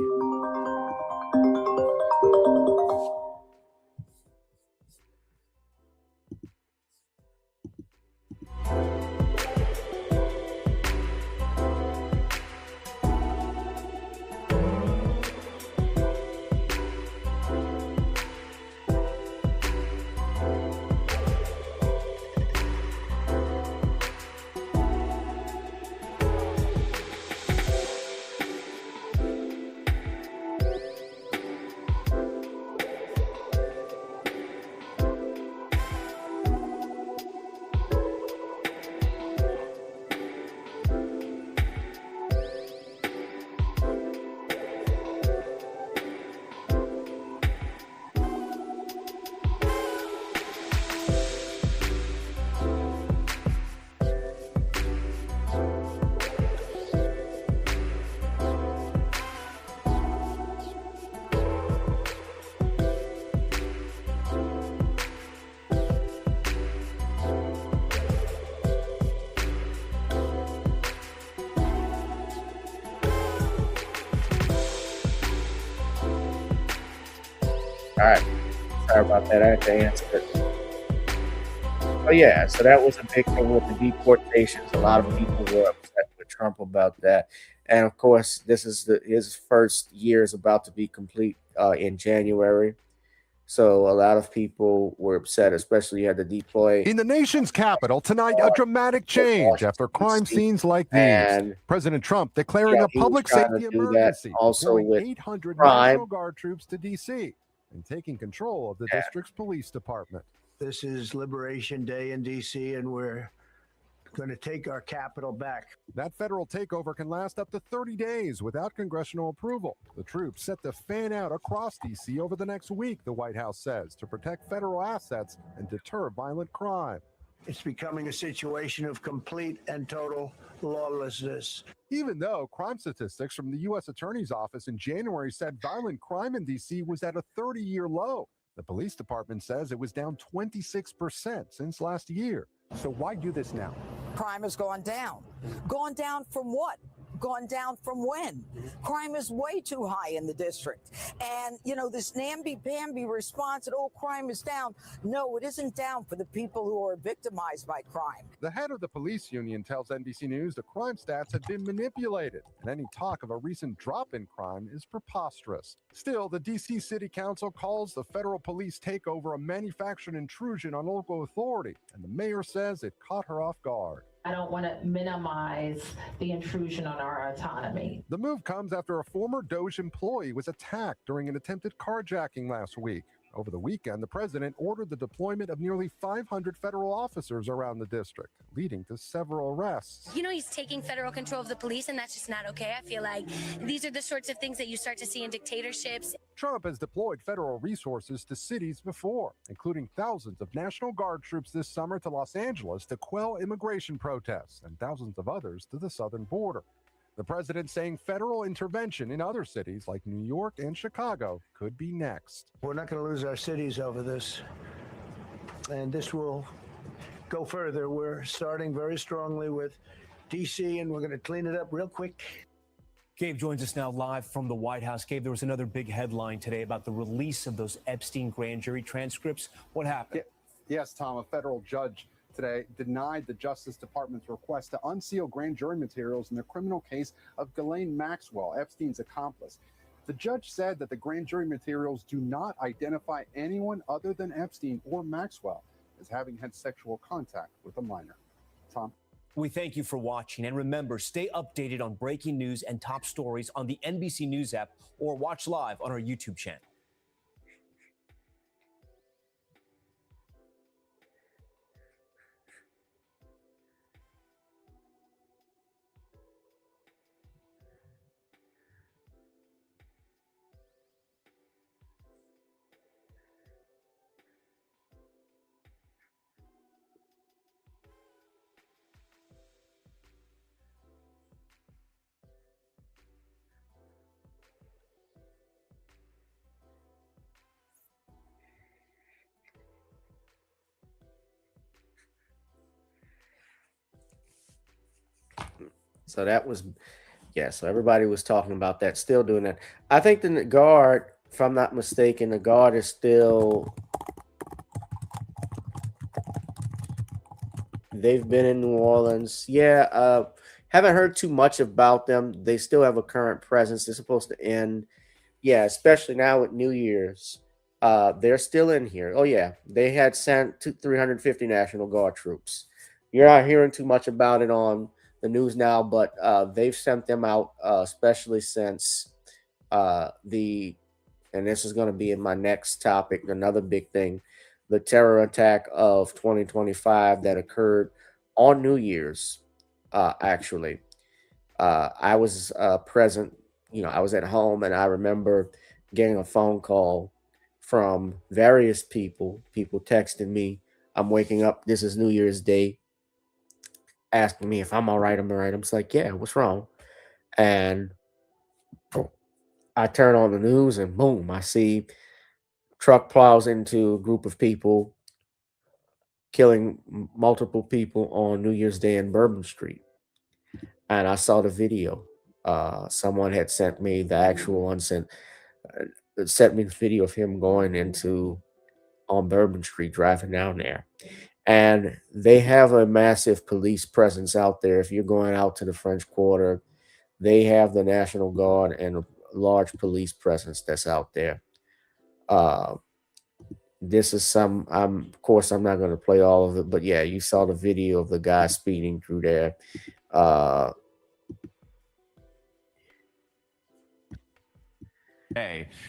All right. Sorry about that. I had to answer it. Oh, yeah. So that was a big thing with the deportations. A lot of people were upset with Trump about that. And, of course, this is his first year is about to be complete in January. So a lot of people were upset, especially you had to deploy. In the nation's capital tonight, a dramatic change after crime scenes like these. And, President Trump declaring a public safety emergency, also with 800 crime. National Guard troops to D.C. and taking control of the district's police department. This is Liberation Day in D.C., and we're going to take our capital back. That federal takeover can last up to 30 days without congressional approval. The troops set to fan out across D.C. over the next week, the White House says, to protect federal assets and deter violent crime. It's becoming a situation of complete and total lawlessness. Even though crime statistics from the U.S. Attorney's Office in January said violent crime in D.C. was at a 30-year low, the police department says it was down 26% since last year. So why do this now? Crime has gone down. Gone down from what? Gone down from when? Crime is way too high in the district. And, you know, this namby-pamby response that, oh, crime is down. No, it isn't down for the people who are victimized by crime. The head of the police union tells NBC News the crime stats have been manipulated, and any talk of a recent drop in crime is preposterous. Still, the D.C. City Council calls the federal police takeover a manufactured intrusion on local authority, and the mayor says it caught her off guard. I don't want to minimize the intrusion on our autonomy. The move comes after a former DOJ employee was attacked during an attempted carjacking last week. Over the weekend, the president ordered the deployment of nearly 500 federal officers around the district, leading to several arrests. You know, he's taking federal control of the police, and that's just not okay. I feel like these are the sorts of things that you start to see in dictatorships. Trump has deployed federal resources to cities before, including thousands of National Guard troops this summer to Los Angeles to quell immigration protests, and thousands of others to the southern border. The president saying federal intervention in other cities like New York and Chicago could be next. We're not going to lose our cities over this. And this will go further. We're starting very strongly with D.C., and we're going to clean it up real quick. Gabe joins us now live from the White House. Gabe, there was another big headline today about the release of those Epstein grand jury transcripts. What happened? Yes, Tom, a federal judge today denied the Justice Department's request to unseal grand jury materials in the criminal case of Ghislaine Maxwell, Epstein's accomplice. The judge said that the grand jury materials do not identify anyone other than Epstein or Maxwell as having had sexual contact with a minor. Tom? We thank you for watching. And remember, stay updated on breaking news and top stories on the NBC News app or watch live on our YouTube channel. So that was, yeah, so everybody was talking about that, still doing that. I think the Guard, if I'm not mistaken, the Guard is still, they've been in New Orleans. Yeah, haven't heard too much about them. They still have a current presence. They're supposed to end. Yeah, especially now with New Year's. They're still in here. Oh, yeah, they had sent 350 National Guard troops. You're not hearing too much about it on the news now, but they've sent them out, especially since and this is going to be in my next topic, another big thing, the terror attack of 2025 that occurred on New Year's. Actually, I was present, you know, I was at home, and I remember getting a phone call from various people texting me, I'm waking up, this is New Year's Day, asking me if I'm all right. I'm all right. I'm just like, yeah, what's wrong? And I turn on the news and boom, I see truck plows into a group of people, killing multiple people on New Year's Day in Bourbon Street. And I saw the video. Someone had sent me the actual one, sent me the video of him going on Bourbon Street, driving down there. And they have a massive police presence out there. If you're going out to the French Quarter, they have the National Guard and a large police presence that's out there. This is of course, I'm not going to play all of it, but yeah, you saw the video of the guy speeding through there.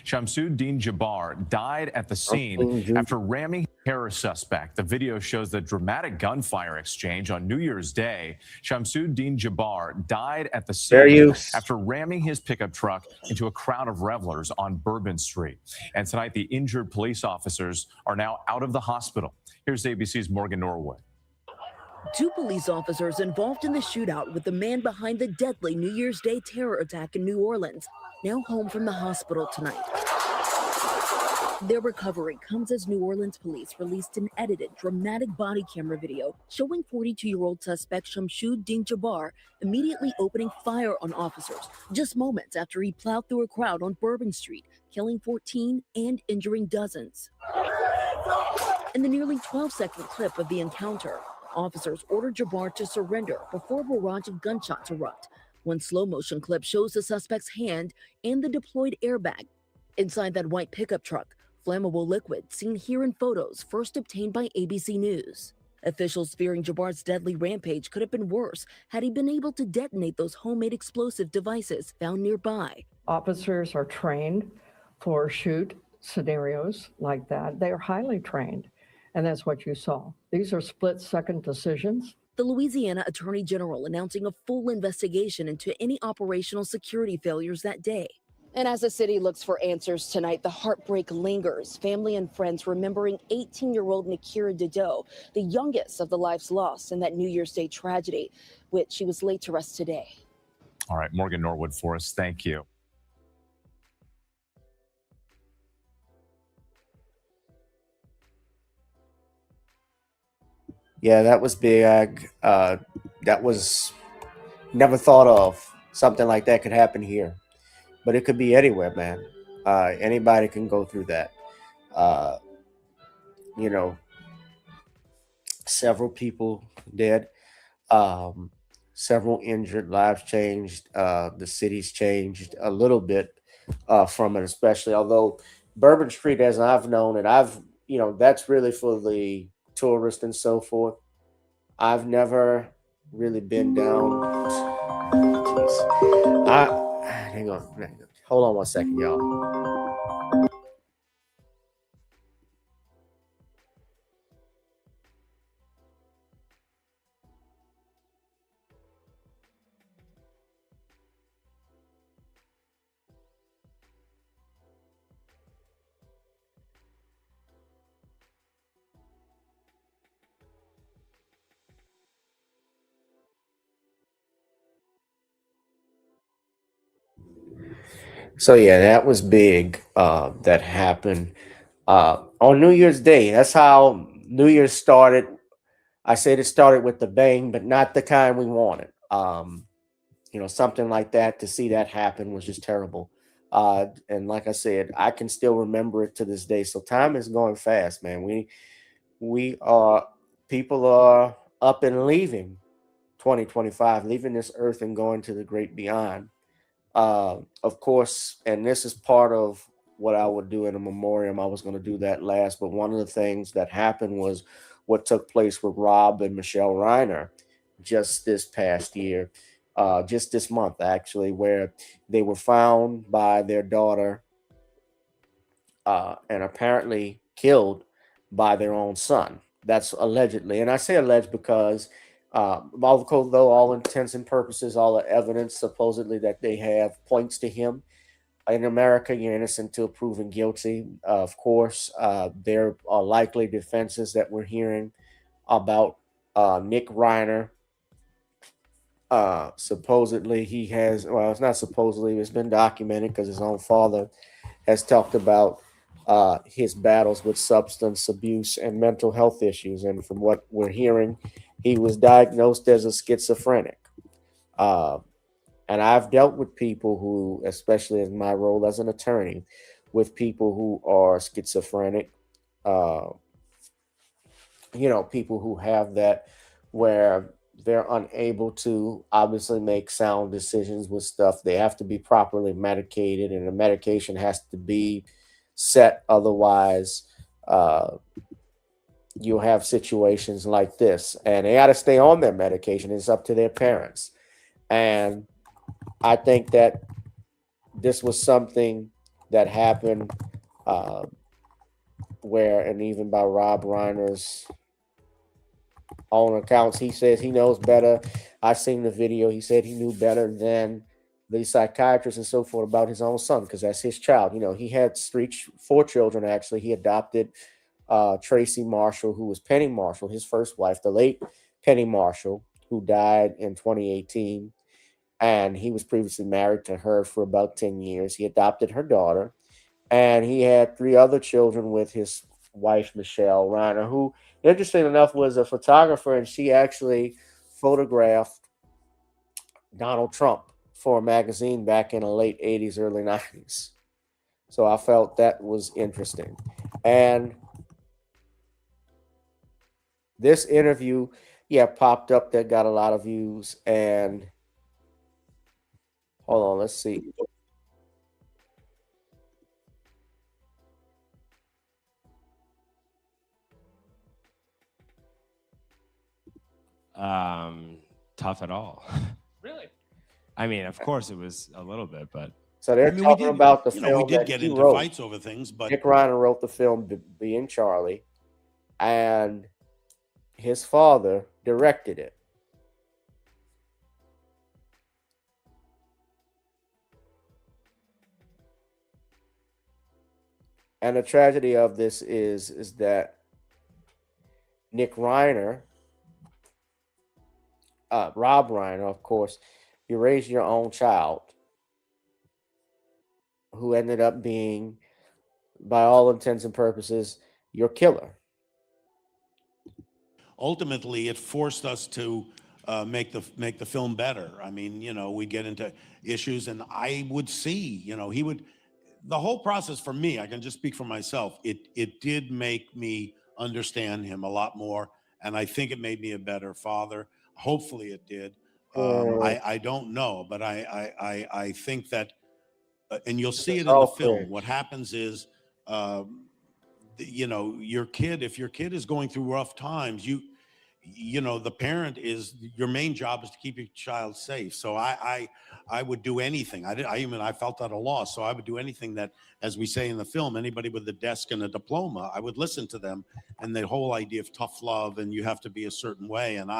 Shamsuddin Jabbar died at the scene after ramming a terrorist suspect. The video shows the dramatic gunfire exchange on New Year's Day. Shamsuddin Jabbar died at the scene after ramming his pickup truck into a crowd of revelers on Bourbon Street. And tonight, the injured police officers are now out of the hospital. Here's ABC's Morgan Norwood. Two police officers involved in the shootout with the man behind the deadly New Year's Day terror attack in New Orleans, now home from the hospital tonight. Their recovery comes as New Orleans police released an edited, dramatic body camera video showing 42-year-old suspect Shamsud-Din Jabbar immediately opening fire on officers just moments after he plowed through a crowd on Bourbon Street, killing 14 and injuring dozens. In the nearly 12-second clip of the encounter, officers ordered Jabbar to surrender before a barrage of gunshots erupt. One slow-motion clip shows the suspect's hand and the deployed airbag. Inside that white pickup truck, flammable liquid seen here in photos first obtained by ABC News. Officials fearing Jabbar's deadly rampage could have been worse had he been able to detonate those homemade explosive devices found nearby. Officers are trained for shoot scenarios like that. They are highly trained, and that's what you saw. These are split-second decisions. The Louisiana Attorney General announcing a full investigation into any operational security failures that day. And as the city looks for answers tonight, the heartbreak lingers. Family and friends remembering 18-year-old Nakira Dido, the youngest of the lives lost in that New Year's Day tragedy, which she was laid to rest today. All right, Morgan Norwood for us. Thank you. Yeah, that was big. That was never thought of. Something like that could happen here. But it could be anywhere, man. Anybody can go through that. You know, several people dead, several injured, lives changed. The city's changed a little bit from it, especially. Although Bourbon Street, as I've known it, that's really for the tourists and so forth. I've never really been down. Hang on. Hold on one second, y'all. So yeah, that was big. That happened on New Year's Day. That's how New Year's started. I said it started with the bang, but not the kind we wanted. Something like that, to see that happen was just terrible. And like I said, I can still remember it to this day. So time is going fast, man. People are up and leaving 2025, leaving this earth and going to the great beyond. Of course, and this is part of what I would do in a memoriam. I was going to do that last, but one of the things that happened was what took place with Rob and Michelle Reiner just this past year, just this month, actually, where they were found by their daughter and apparently killed by their own son. That's allegedly. And I say alleged because although all intents and purposes, all the evidence supposedly that they have points to him. In America, you're innocent till proven guilty. Of course, there are likely defenses that we're hearing about Nick Reiner. Supposedly he has, well, it's not supposedly, it's been documented because his own father has talked about his battles with substance abuse and mental health issues. And from what we're hearing, he was diagnosed as a schizophrenic. And I've dealt with people who, especially in my role as an attorney, with people who are schizophrenic, people who have that, where they're unable to obviously make sound decisions with stuff. They have to be properly medicated, and the medication has to be set. Otherwise, you'll have situations like this, and they got to stay on their medication. It's up to their parents. And I think that this was something that happened where, and even by Rob Reiner's own accounts, he says he knows better. I've seen the video. He said he knew better than the psychiatrist and so forth about his own son, because that's his child. He had 4 children, actually. He adopted Tracy Marshall, who was Penny Marshall, his first wife. The late Penny Marshall, who died in 2018. And he was previously married to her for about 10 years. He adopted her daughter, and he had 3 other children with his wife, Michelle Reiner, who, interesting enough, was a photographer, and she actually photographed Donald Trump for a magazine back in the late 80s, early 90s. So I felt that was interesting. And this interview, popped up that got a lot of views. And hold on, let's see. Tough at all. Really? I mean, of course it was a little bit, but so they're talking about the film we did that get he into wrote. fights over things, but Nick Reiner wrote the film Being Charlie, and his father directed it. And the tragedy of this is that Nick Reiner, Rob Reiner, of course, you raised your own child who ended up being, by all intents and purposes, your killer. ultimately it forced us to make the film better. I mean, we get into issues, and I would see, he would. The whole process for me, I can just speak for myself. It did make me understand him a lot more, and I think it made me a better father. Hopefully, it did. I don't know, but I think that, and you'll see it in the film. What happens is, your kid, if your kid is going through rough times, the parent is, your main job is to keep your child safe. So I would do anything. I felt at a loss. So I would do anything that, as we say in the film, anybody with a desk and a diploma, I would listen to them. And the whole idea of tough love, and you have to be a certain way. And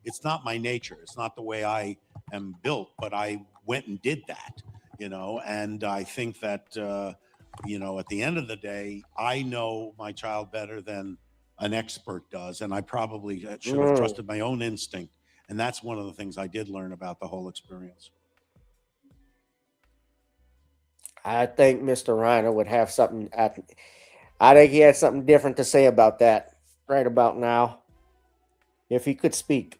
it's not my nature. It's not the way I am built, but I went and did that, and I think that, at the end of the day, I know my child better than an expert does, and I probably should have trusted my own instinct. And that's one of the things I did learn about the whole experience. I think Mr. Reiner would have something. I think he had something different to say about that right about now, if he could speak.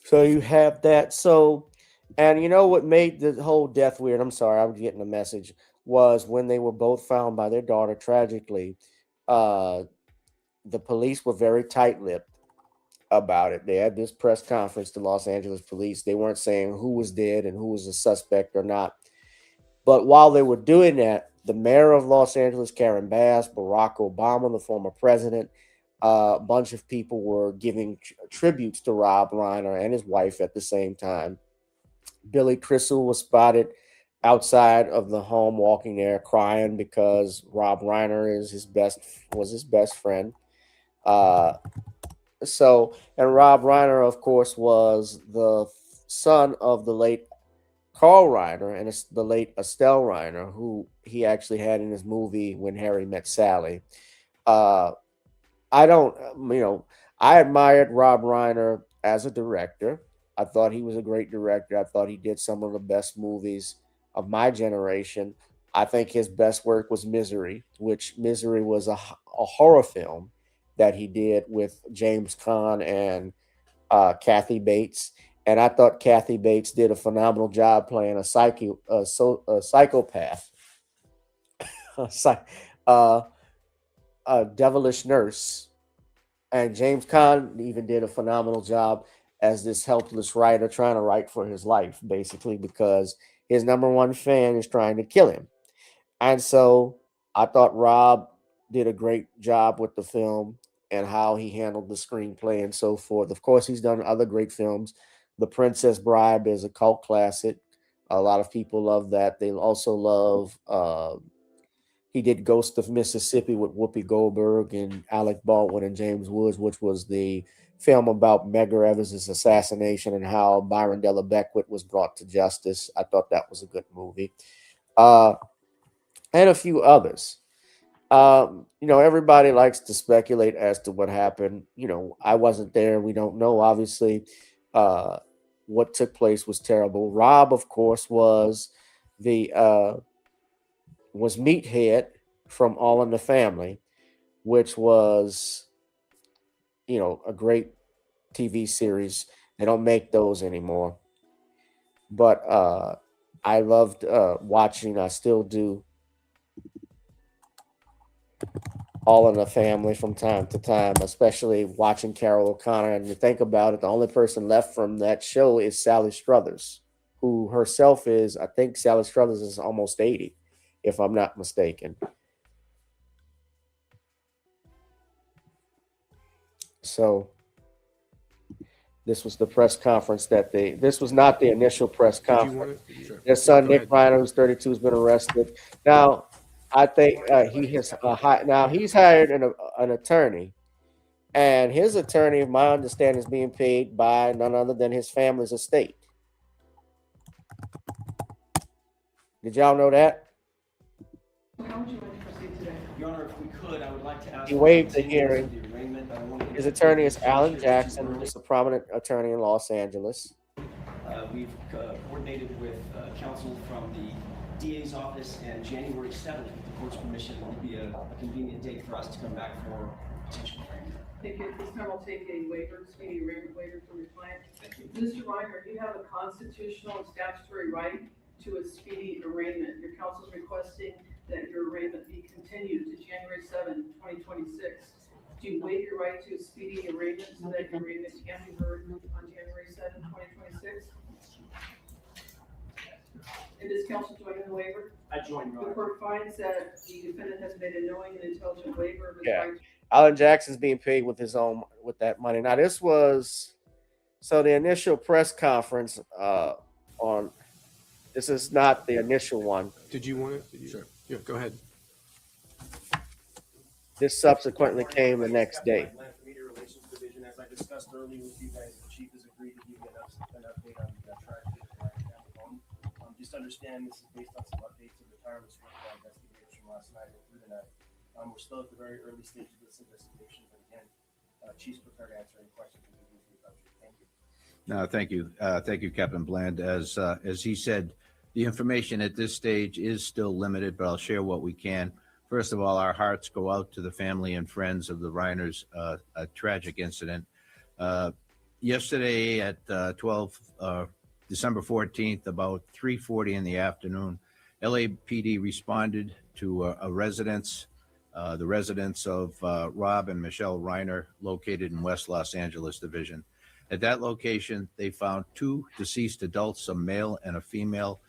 So you have that. So, and you know what made the whole death weird? I'm sorry, I'm getting a message. Was when they were both found by their daughter tragically. The police were very tight-lipped about it. They had this press conference, the Los Angeles police. They weren't saying who was dead and who was a suspect or not. But while they were doing that, the mayor of Los Angeles, Karen Bass, Barack Obama, the former president, a bunch of people were giving tributes to Rob Reiner and his wife at the same time. Billy Crystal was spotted outside of the home walking there crying because Rob Reiner was his best friend. And Rob Reiner, of course, was the son of the late Carl Reiner and the late Estelle Reiner, who he actually had in his movie When Harry Met Sally. I admired Rob Reiner as a director. I thought he was a great director. I thought he did some of the best movies of my generation. I think his best work was Misery, which Misery was a horror film that he did with James Caan and Kathy Bates. And I thought Kathy Bates did a phenomenal job playing a psychopath. Devilish Nurse. And James Caan even did a phenomenal job as this helpless writer trying to write for his life, basically, because his number one fan is trying to kill him. And so I thought Rob did a great job with the film and how he handled the screenplay and so forth. Of course, he's done other great films. The Princess Bride is a cult classic. A lot of people love that. They also love, he did Ghost of Mississippi with Whoopi Goldberg and Alec Baldwin and James Woods, which was the film about Medgar Evers' assassination and how Byron Della Beckwith was brought to justice. I thought that was a good movie. And a few others. Everybody likes to speculate as to what happened. I wasn't there. We don't know, obviously. What took place was terrible. Rob, of course, was Meathead from All in the Family, which was, a great TV series. They don't make those anymore. But I loved watching, I still do, All in the Family from time to time, especially watching Carol O'Connor. And to think about it, the only person left from that show is Sally Struthers, who herself is, I think Sally Struthers is almost 80, if I'm not mistaken. So this was the press conference this was not the initial press conference. Their son, Nick Reiner, who's 32, has been arrested. Now, I think he's hired an attorney, and his attorney, my understanding, is being paid by none other than his family's estate. Did y'all know that? How would you like to proceed today? Your Honor, if we could, I would like to ask. He waived the hearing. His attorney is Alan Jackson, who's a prominent attorney in Los Angeles. We've coordinated with counsel from the DA's office, and January 7th, with the court's permission, will be a convenient date for us to come back for potential hearing. Thank you. This time I'll take a waiver, speedy arraignment waiver from your client. Mr. Reiner, you have a constitutional and statutory right to a speedy arraignment. Your counsel is requesting that your arraignment be continued to January 7, 2026. Do you waive your right to a speedy arraignment so that your arraignment can be heard on January 7, 2026? And does counsel join in the waiver? I join, Your Honor. The court finds that the defendant has made a knowing and intelligent waiver of his Yeah. right. Alan Jackson's being paid with that money. Now, the initial press conference this is not the initial one. Did you want it? Sure. Yeah, go ahead. This subsequently came the next day. Media Relations Division, as I discussed earlier with you guys, the chief has agreed to give you an update on the tragedy at the family home. Just understand this is based on some updates of the tireless work by investigators from last night and through the night. We're still at the very early stage of this investigation, but again, Chief's prepared to answer any questions you need to about you. Thank you. No, thank you. Thank you, Captain Bland. As he said, the information at this stage is still limited, but I'll share what we can. First of all, our hearts go out to the family and friends of the Reiners, a tragic incident. Yesterday at December 14th, about 3:40 in the afternoon, LAPD responded to a residence, the residence of Rob and Michelle Reiner, located in West Los Angeles Division. At that location, they found two deceased adults, a male and a female.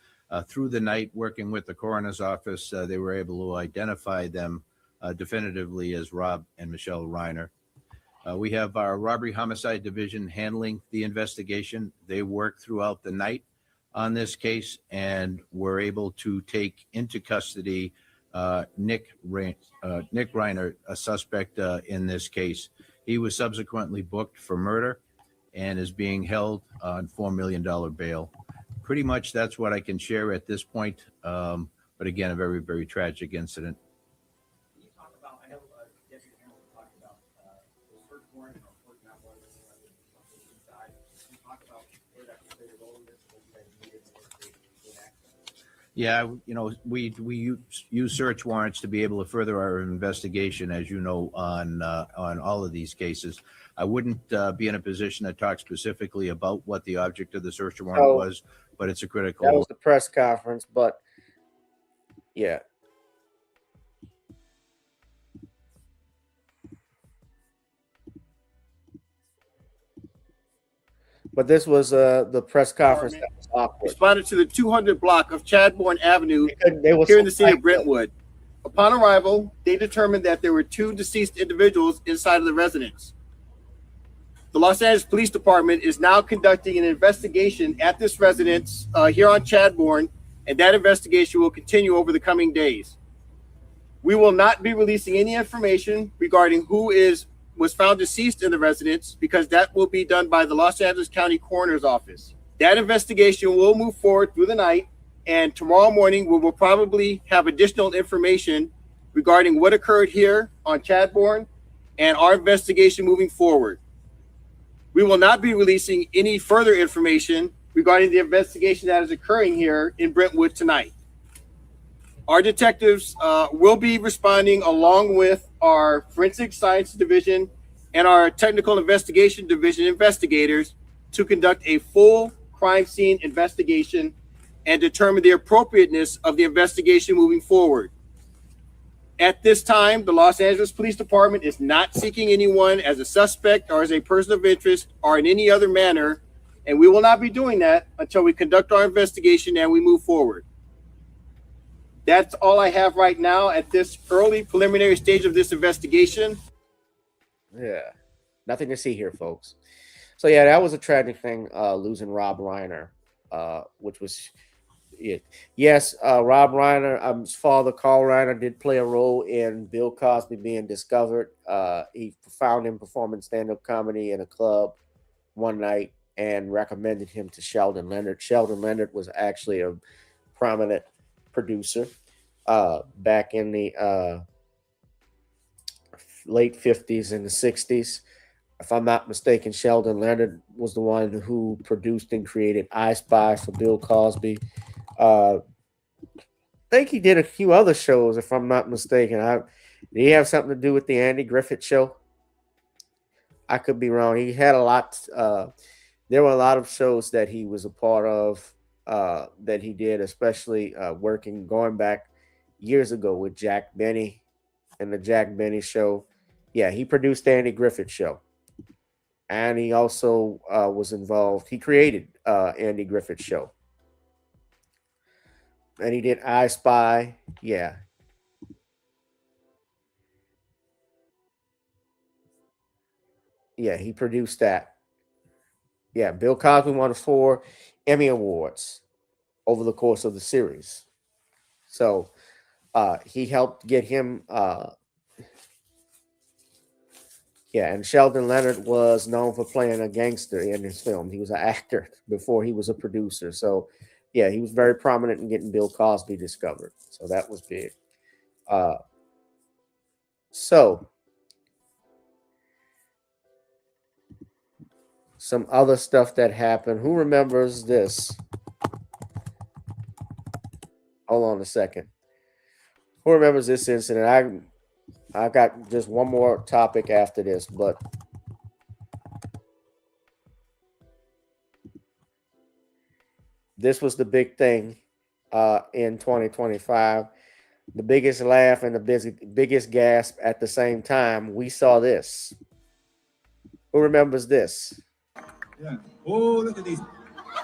Through the night, working with the coroner's office, they were able to identify them definitively as Rob and Michelle Reiner. We have our robbery homicide division handling the investigation. They worked throughout the night on this case and were able to take into custody Nick Reiner, a suspect in this case. He was subsequently booked for murder and is being held on $4 million bail. Pretty much that's what I can share at this point. But again, a very, very tragic incident. Can you talk about, I know Deputy Hamilton talked about the search warrant or court not warrant died. Can you talk about where that played a role in this? Yeah, we use search warrants to be able to further our investigation, as you know, on all of these cases. I wouldn't be in a position to talk specifically about what the object of the search warrant was, but it's a critical. That was the press conference, but yeah. But this was the press conference that was awkward. Responded to the 200 block of Chadbourne Avenue They were here in the so city of hyped. Brentwood. Upon arrival, they determined that there were 2 deceased individuals inside of the residence. The Los Angeles Police Department is now conducting an investigation at this residence here on Chadbourne, and that investigation will continue over the coming days. We will not be releasing any information regarding who was found deceased in the residence, because that will be done by the Los Angeles County Coroner's Office. That investigation will move forward through the night, and tomorrow morning we will probably have additional information regarding what occurred here on Chadbourne and our investigation moving forward. We will not be releasing any further information regarding the investigation that is occurring here in Brentwood tonight. Our detectives will be responding along with our Forensic Science Division and our Technical Investigation Division investigators to conduct a full crime scene investigation and determine the appropriateness of the investigation moving forward. At this time, the Los Angeles Police Department is not seeking anyone as a suspect or as a person of interest or in any other manner, and we will not be doing that until we conduct our investigation and we move forward. That's all I have right now at this early preliminary stage of this investigation. Yeah, nothing to see here, folks. So yeah, that was a tragic thing, losing Rob Reiner, which was it. Yes, Rob Reiner, his father, Carl Reiner, did play a role in Bill Cosby being discovered. He found him performing stand-up comedy in a club one night and recommended him to Sheldon Leonard. Sheldon Leonard was actually a prominent producer back in the late 50s and the 60s. If I'm not mistaken, Sheldon Leonard was the one who produced and created I Spy for Bill Cosby. I think he did a few other shows, if I'm not mistaken. Did he have something to do with the Andy Griffith Show? I could be wrong. He had a lot. There were a lot of shows that he was a part of that he did, especially going back years ago with Jack Benny and the Jack Benny Show. Yeah, he produced the Andy Griffith Show. And he also was involved. He created Andy Griffith Show. And he did I Spy. Yeah. Yeah, he produced that. Yeah, Bill Cosby won 4 Emmy Awards over the course of the series. So he helped get him. Yeah, and Sheldon Leonard was known for playing a gangster in his film. He was an actor before he was a producer. So, yeah, he was very prominent in getting Bill Cosby discovered. So that was big. So, some other stuff that happened. Who remembers this? Hold on a second. Who remembers this incident? I got just one more topic after this, but this was the big thing in 2025. The biggest laugh and the biggest gasp at the same time. We saw this. Who remembers this? Yeah. Oh, look at these.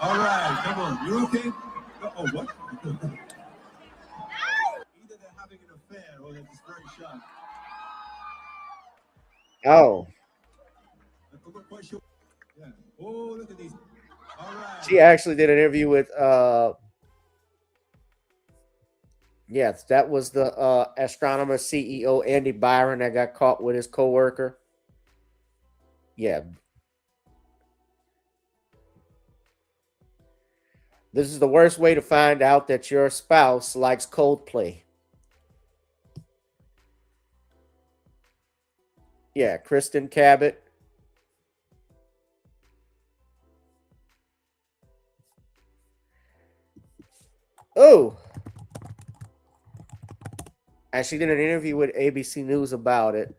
All right, come on. You okay? Oh, what? Either they're having an affair or they're just very shy. Oh. Yeah. Oh, look at these. All right. She actually did an interview with yes, that was the astronomer CEO Andy Byron that got caught with his coworker. Yeah. This is the worst way to find out that your spouse likes Coldplay. Yeah, Kristen Cabot. Oh. And she did an interview with ABC News about it.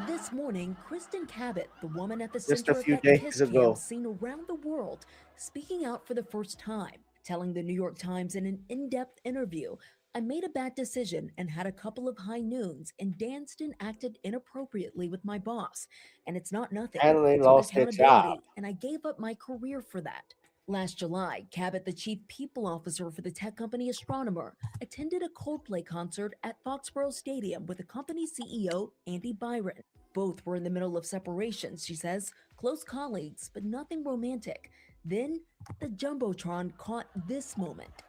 This morning, Kristen Cabot, the woman at the Just center a few of that days kiss ago. cam seen around the world, speaking out for the first time. telling the New York Times in an in-depth interview, "I made a bad decision and had a couple of high noons and danced and acted inappropriately with my boss. And it's not nothing. And they I took lost their job. accountability and I gave up my career for that." Last July, Cabot, the chief people officer for the tech company Astronomer, attended a Coldplay concert at Foxborough Stadium with the company's CEO, Andy Byron. Both were in the middle of separations, she says, close colleagues, but nothing romantic. Then the Jumbotron caught this moment.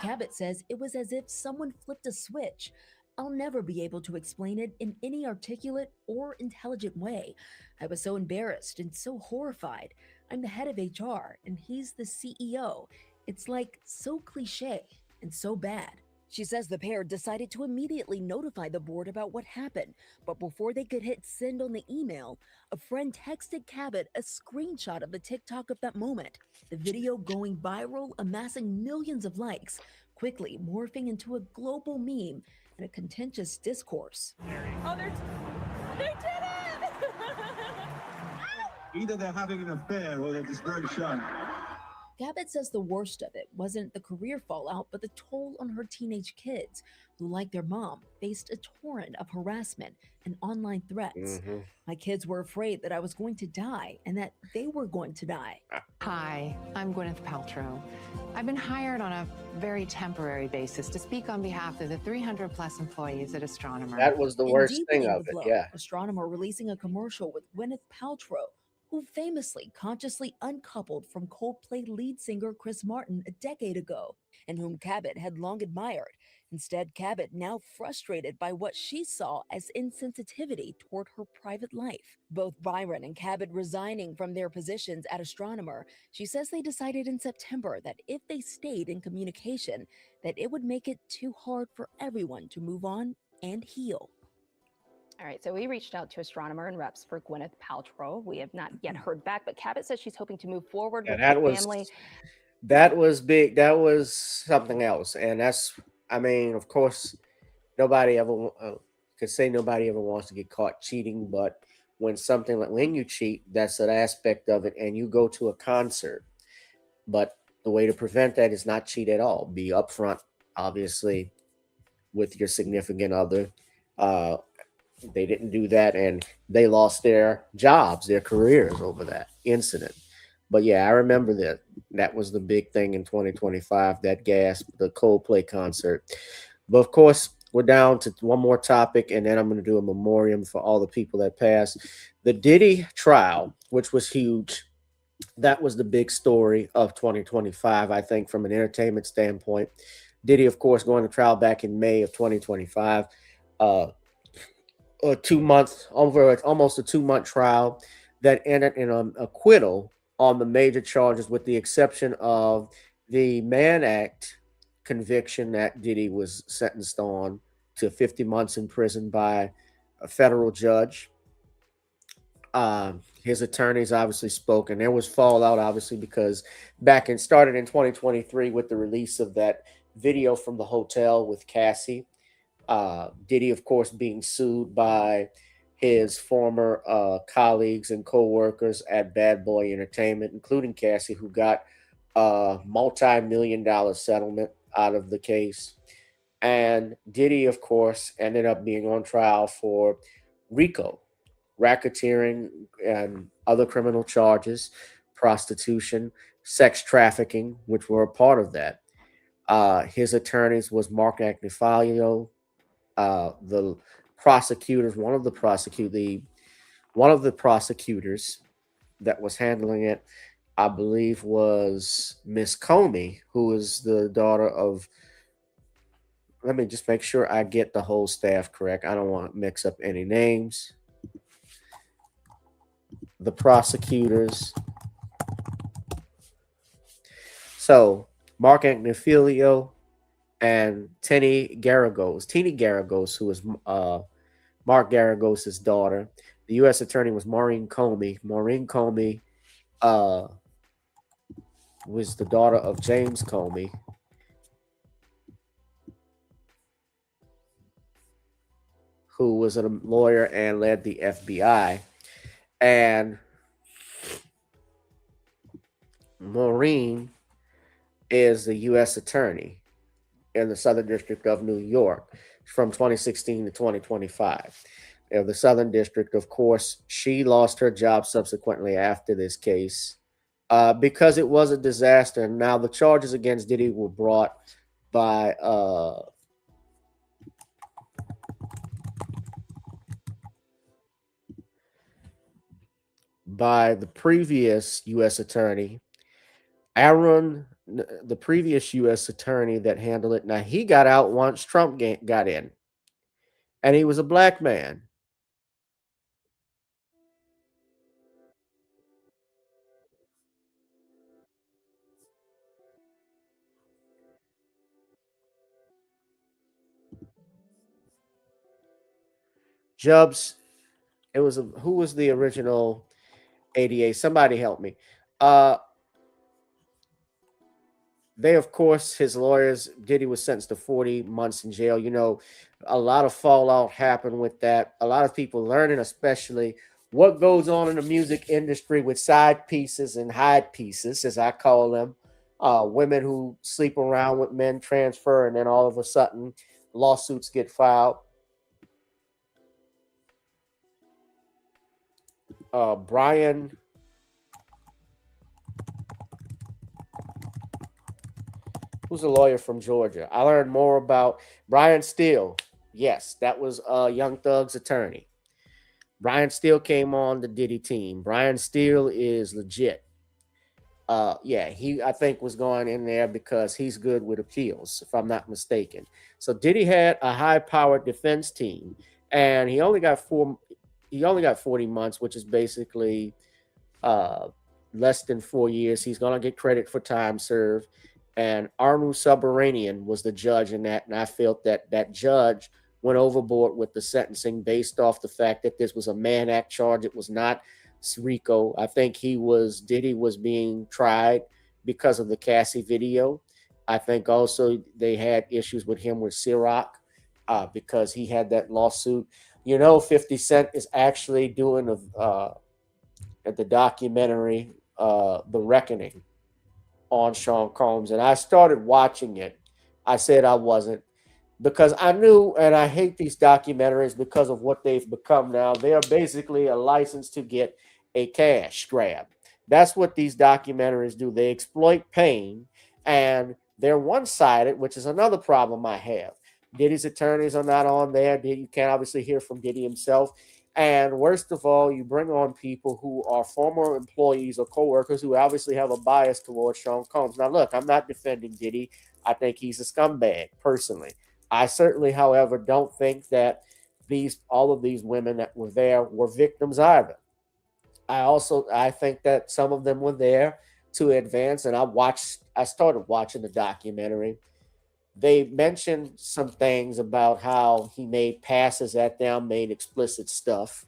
Cabot says it was as if someone flipped a switch. "I'll never be able to explain it in any articulate or intelligent way. I was so embarrassed and so horrified. I'm the head of HR and he's the CEO. It's like so cliche and so bad." She says the pair decided to immediately notify the board about what happened, but before they could hit send on the email, a friend texted Cabot a screenshot of the TikTok of that moment. The video going viral, amassing millions of likes, quickly morphing into a global meme and a contentious discourse. Oh, they did it! Either they're having an affair or they're just very shy. Cabot says the worst of it wasn't the career fallout, but the toll on her teenage kids, who, like their mom, faced a torrent of harassment and online threats. "My kids were afraid that I was going to die and that they were going to die." Hi, I'm Gwyneth Paltrow. I've been hired on a very temporary basis to speak on behalf of the 300 plus employees at Astronomer. That was the worst In thing deepening of the it. blow, Yeah. Astronomer releasing a commercial with Gwyneth Paltrow, who famously consciously uncoupled from Coldplay lead singer Chris Martin a decade ago, and whom Cabot had long admired. Instead, Cabot now frustrated by what she saw as insensitivity toward her private life. Both Byron and Cabot resigning from their positions at Astronomer, she says they decided in September that if they stayed in communication, that it would make it too hard for everyone to move on and heal. All right, so we reached out to Astronomer and reps for Gwyneth Paltrow. We have not yet heard back, but Cabot says she's hoping to move forward Yeah, with that the was family. that was big. That was something else, and that's. I mean, of course, nobody ever could say nobody ever wants to get caught cheating, but when something like when you cheat, that's an aspect of it, and you go to a concert. But the way to prevent that is not cheat at all. Be upfront, obviously, with your significant other. They didn't do that, and they lost their jobs, their careers over that incident. But yeah, I remember that. That was the big thing in 2025, that gasp, the Coldplay concert. But of course, we're down to one more topic, and then I'm going to do a memoriam for all the people that passed. The Diddy trial, which was huge. That was the big story of 2025, I think, from an entertainment standpoint. Diddy, of course, going to trial back in May of 2025. Almost a 2-month trial that ended in an acquittal on the major charges, with the exception of the Mann Act conviction that Diddy was sentenced on to 50 months in prison by a federal judge. His attorneys obviously spoke, and there was fallout, obviously, because started in 2023 with the release of that video from the hotel with Cassie. Diddy, of course, being sued by his former colleagues and co-workers at Bad Boy Entertainment, including Cassie, who got a multi-million-dollar settlement out of the case. And Diddy, of course, ended up being on trial for RICO, racketeering and other criminal charges, prostitution, sex trafficking, which were a part of that. His attorneys was Mark Agnifilo. The prosecutors, one of the prosecutors that was handling it, I believe, was Miss Comey, who is the daughter of. Let me just make sure I get the whole staff correct. I don't want to mix up any names. The prosecutors. So Mark Agnifilo and Teeny Garagos, who was Mark Garagos' daughter. The U.S. attorney was Maureen Comey. Maureen Comey was the daughter of James Comey, who was a lawyer and led the FBI. And Maureen is the U.S. attorney in the Southern District of New York from 2016 to 2025. The Southern District, of course, she lost her job subsequently after this case because it was a disaster. And now the charges against Diddy were brought by the previous U.S. attorney, Aaron, the previous U.S. attorney that handled it. Now, he got out once Trump got in, and he was a black man. Jubs, who was the original ADA? Somebody help me. They, of course, his lawyers, Diddy was sentenced to 40 months in jail. You know, a lot of fallout happened with that. A lot of people learning, especially what goes on in the music industry with side pieces and hide pieces, as I call them. Women who sleep around with men transfer, and then all of a sudden lawsuits get filed. Brian, who's a lawyer from Georgia. I learned more about Brian Steele. Yes, that was Young Thug's attorney. Brian Steele came on the Diddy team. Brian Steele is legit. He, I think, was going in there because he's good with appeals, if I'm not mistaken. So Diddy had a high-powered defense team, and he only got 40 months, which is basically less than 4 years. He's going to get credit for time served. And Arnu Subramanian was the judge in that. And I felt that that judge went overboard with the sentencing based off the fact that this was a Mann Act charge. It was not RICO. I think Diddy was being tried because of the Cassie video. I think also they had issues with him with Ciroc because he had that lawsuit. You know, 50 Cent is actually doing the documentary, The Reckoning, on Sean Combs. And I started watching it. I said I wasn't because I knew, and I hate these documentaries because of what they've become now. They are basically a license to get a cash grab. That's what these documentaries do. They exploit pain, and they're one-sided, which is another problem I have. Diddy's attorneys are not on there. You can't obviously hear from Diddy himself. And worst of all, you bring on people who are former employees or coworkers who obviously have a bias towards Sean Combs. Now, look, I'm not defending Diddy. I think he's a scumbag, personally. I certainly, however, don't think that all of these women that were there were victims either. I think that some of them were there to advance, and I started watching the documentary. They mentioned some things about how he made passes at them, made explicit stuff.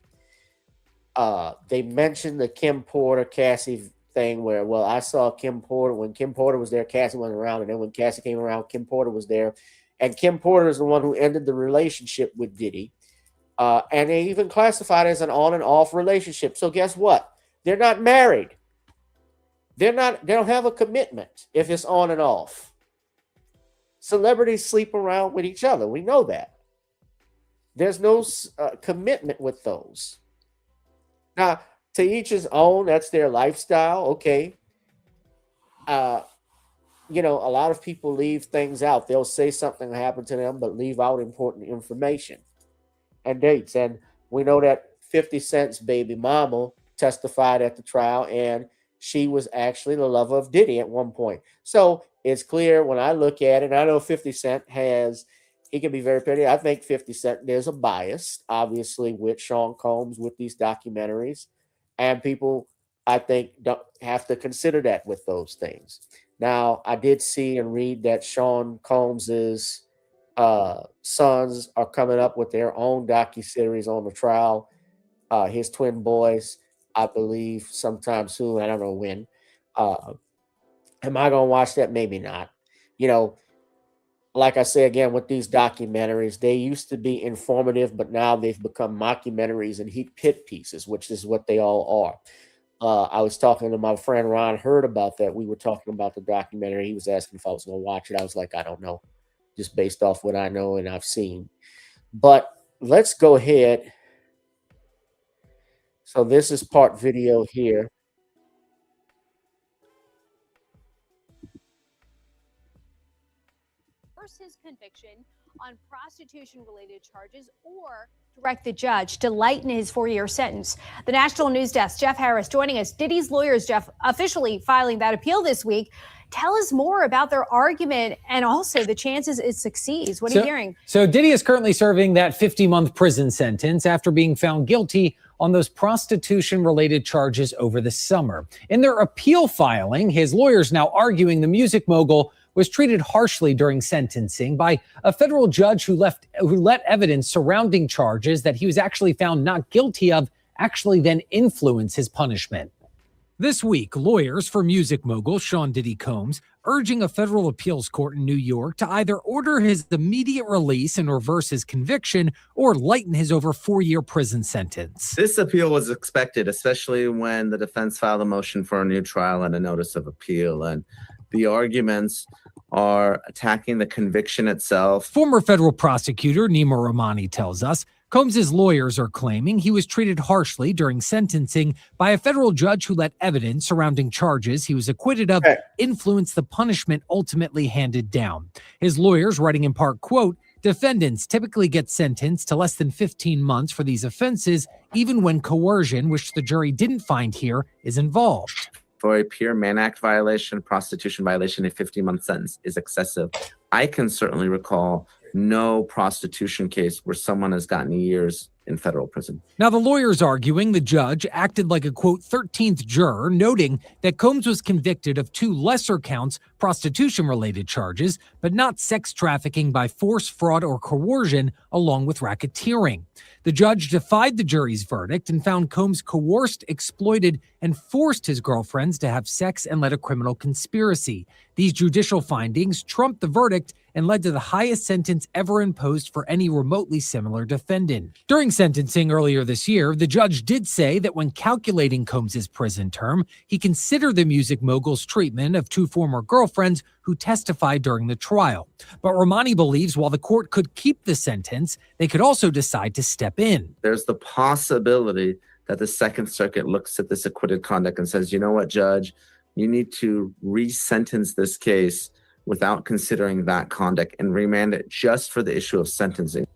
They mentioned the Kim Porter, Cassie thing where, well, I saw Kim Porter. When Kim Porter was there, Cassie wasn't around. And then when Cassie came around, Kim Porter was there. And Kim Porter is the one who ended the relationship with Diddy. And they even classified it as an on and off relationship. So guess what? They're not married. They don't have a commitment if it's on and off. Celebrities sleep around with each other. We know that. There's no commitment with those. Now, to each his own. That's their lifestyle. Okay. You know, a lot of people leave things out. They'll say something happened to them, but leave out important information and dates. And we know that 50 Cent's baby mama testified at the trial, and she was actually the lover of Diddy at one point. So it's clear when I look at it, and I know 50 Cent he can be very petty. I think 50 Cent, there's a bias, obviously, with Sean Combs, with these documentaries. And people, I think, don't have to consider that with those things. Now, I did see and read that Sean Combs's sons are coming up with their own docuseries on the trial. His twin boys, I believe, sometime soon. I don't know when. Am I going to watch that? Maybe not. You know, like I say again, with these documentaries, they used to be informative, but now they've become mockumentaries and hit pieces, which is what they all are. I was talking to my friend Ron, heard about that. We were talking about the documentary. He was asking if I was going to watch it. I was like, I don't know, just based off what I know and I've seen. But let's go ahead. So this is part video here. His conviction on prostitution-related charges or direct the judge to lighten his 4-year sentence. The National News Desk, Jeff Harris, joining us. Diddy's lawyers, Jeff, officially filing that appeal this week. Tell us more about their argument and also the chances it succeeds. What are you hearing? So Diddy is currently serving that 50-month prison sentence after being found guilty on those prostitution-related charges over the summer. In their appeal filing, his lawyers now arguing the music mogul was treated harshly during sentencing by a federal judge who let evidence surrounding charges that he was actually found not guilty of actually then influence his punishment. This week, lawyers for music mogul Sean Diddy Combs urging a federal appeals court in New York to either order his immediate release and reverse his conviction or lighten his over 4-year prison sentence. This appeal was expected, especially when the defense filed a motion for a new trial and a notice of appeal. And the arguments are attacking the conviction itself. Former federal prosecutor Nima Rahmani tells us Combs's lawyers are claiming he was treated harshly during sentencing by a federal judge who let evidence surrounding charges he was acquitted of influence the punishment ultimately handed down. His lawyers writing in part, quote, defendants typically get sentenced to less than 15 months for these offenses, even when coercion, which the jury didn't find here, is involved. For a pure Mann Act violation, prostitution violation, a 50-month sentence is excessive. I can certainly recall no prostitution case where someone has gotten years in federal prison. Now, the lawyers arguing the judge acted like a, quote, 13th juror, noting that Combs was convicted of 2 lesser counts, prostitution-related charges, but not sex trafficking by force, fraud, or coercion, along with racketeering. The judge defied the jury's verdict and found Combs coerced, exploited, and forced his girlfriends to have sex and led a criminal conspiracy. These judicial findings trumped the verdict and led to the highest sentence ever imposed for any remotely similar defendant. During sentencing earlier this year, the judge did say that when calculating Combs's prison term, he considered the music mogul's treatment of 2 former girlfriends who testified during the trial. But Rahmani believes while the court could keep the sentence, they could also decide to step in. There's the possibility that the Second Circuit looks at this acquitted conduct and says, you know what, judge, you need to re-sentence this case without considering that conduct and remand it just for the issue of sentencing.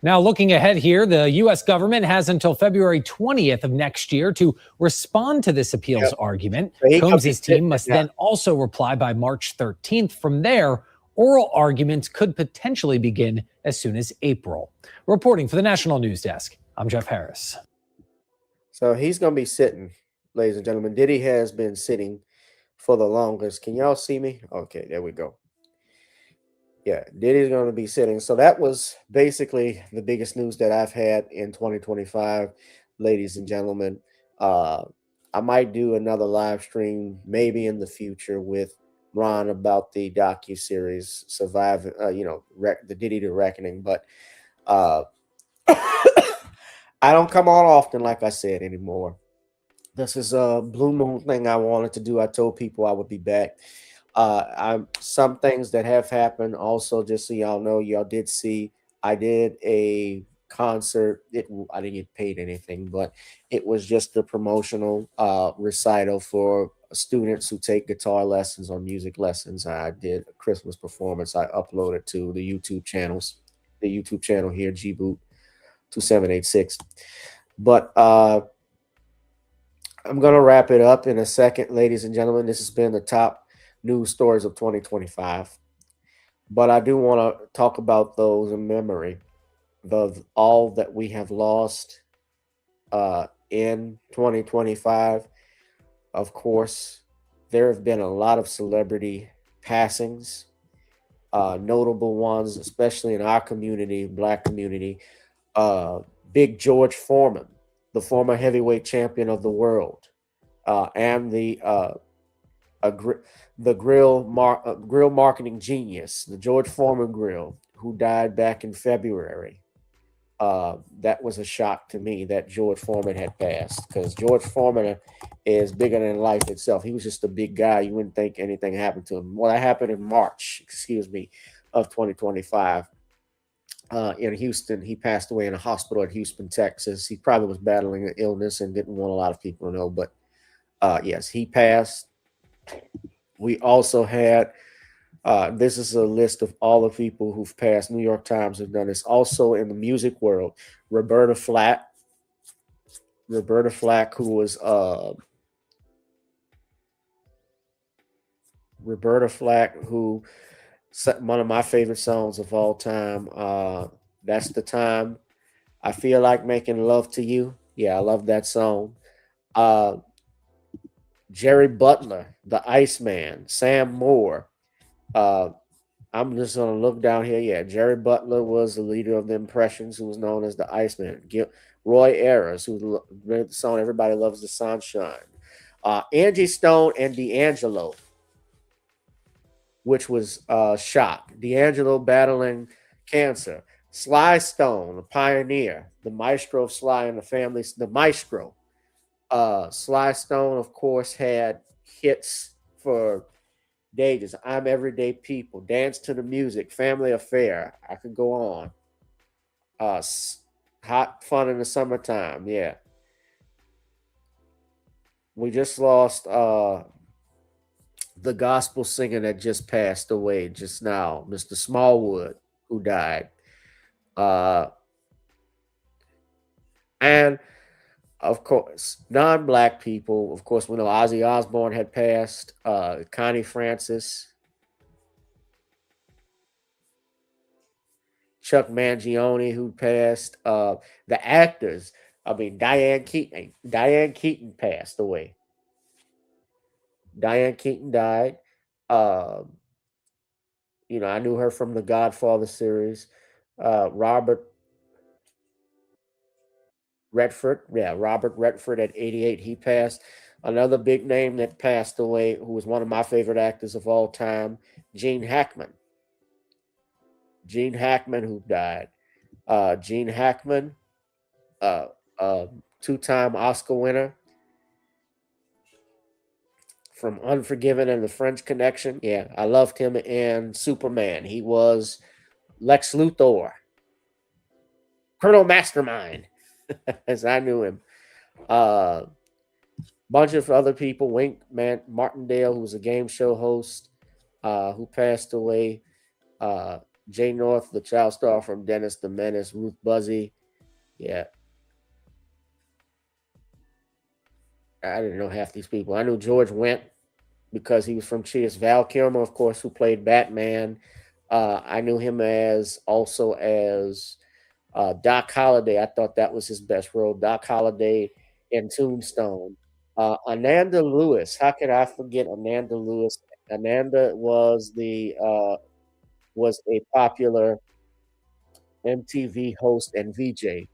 Now, looking ahead here, the U.S. government has until February 20th of next year to respond to this appeals argument. Combs' team must then also reply by March 13th. From there, oral arguments could potentially begin as soon as April. Reporting for the National News Desk, I'm Jeff Harris. So he's going to be sitting, ladies and gentlemen. Diddy has been sitting for the longest. Can y'all see me? Okay, there we go. Yeah, Diddy's going to be sitting. So that was basically the biggest news that I've had in 2025, ladies and gentlemen. I might do another live stream maybe in the future with Ron about the docuseries Survive, the Diddy to Reckoning. But I don't come on often, like I said, anymore. This is a blue moon thing I wanted to do. I told people I would be back. Some things that have happened also, just so y'all know, y'all did see, I did a concert. I didn't get paid anything, but it was just a promotional recital for students who take guitar lessons or music lessons. I did a Christmas performance. I uploaded to the YouTube channels, the YouTube channel here, GBoot 2786. But I'm going to wrap it up in a second, ladies and gentlemen. This has been the top news stories of 2025. But I do want to talk about those in memory of all that we have lost in 2025. Of course, there have been a lot of celebrity passings, notable ones, especially in our community, Black community. Big George Foreman, the former heavyweight champion of the world, and the grill marketing genius, the George Foreman grill, who died back in February. that was a shock to me that George Foreman had passed, because George Foreman is bigger than life itself. He was just a big guy. You wouldn't think anything happened to him. Well, that happened in March, of 2025. In Houston. He passed away in a hospital in Houston, Texas. He probably was battling an illness and didn't want a lot of people to know, but yes, he passed. We also had, this is a list of all the people who've passed. New York Times have done this. Also in the music world, Roberta Flack, who was Roberta Flack, who one of my favorite songs of all time. That's the time I feel like making love to you. Yeah, I love that song. Jerry Butler, the Iceman, Sam Moore. I'm just gonna look down here. Yeah, Jerry Butler was the leader of the Impressions, who was known as the Iceman. Roy Ayers, who made the song "Everybody Loves the Sunshine." Angie Stone and D'Angelo, which was shot. D'Angelo battling cancer. Sly Stone, a pioneer, the maestro of Sly and the Family, the maestro. Sly Stone, of course, had hits for days. I'm Everyday People, Dance to the Music, Family Affair. I could go on. Hot Fun in the Summertime, yeah. We just lost the gospel singer that just passed away just now, Mr. Smallwood, who died. And of course, non-black people, of course, we know Ozzy Osbourne had passed, Connie Francis, Chuck Mangione, who passed, the actors, Diane Keaton passed away. Diane Keaton died. I knew her from the Godfather series. Robert Redford at 88, he passed. Another big name that passed away, who was one of my favorite actors of all time, Gene Hackman. Who died. Gene Hackman, two-time Oscar winner from Unforgiven and The French Connection. Yeah, I loved him in Superman. He was Lex Luthor, Colonel Mastermind, as I knew him. Bunch of other people. Wink Martindale, who was a game show host, who passed away. Jay North, the child star from Dennis the Menace. Ruth Buzzy. Yeah. I didn't know half these people. I knew George Wendt because he was from Cheers. Val Kilmer, of course, who played Batman. I knew him as Doc Holliday. I thought that was his best role. Doc Holliday in Tombstone. Ananda Lewis. How could I forget Ananda Lewis? Ananda was a popular MTV host and VJ.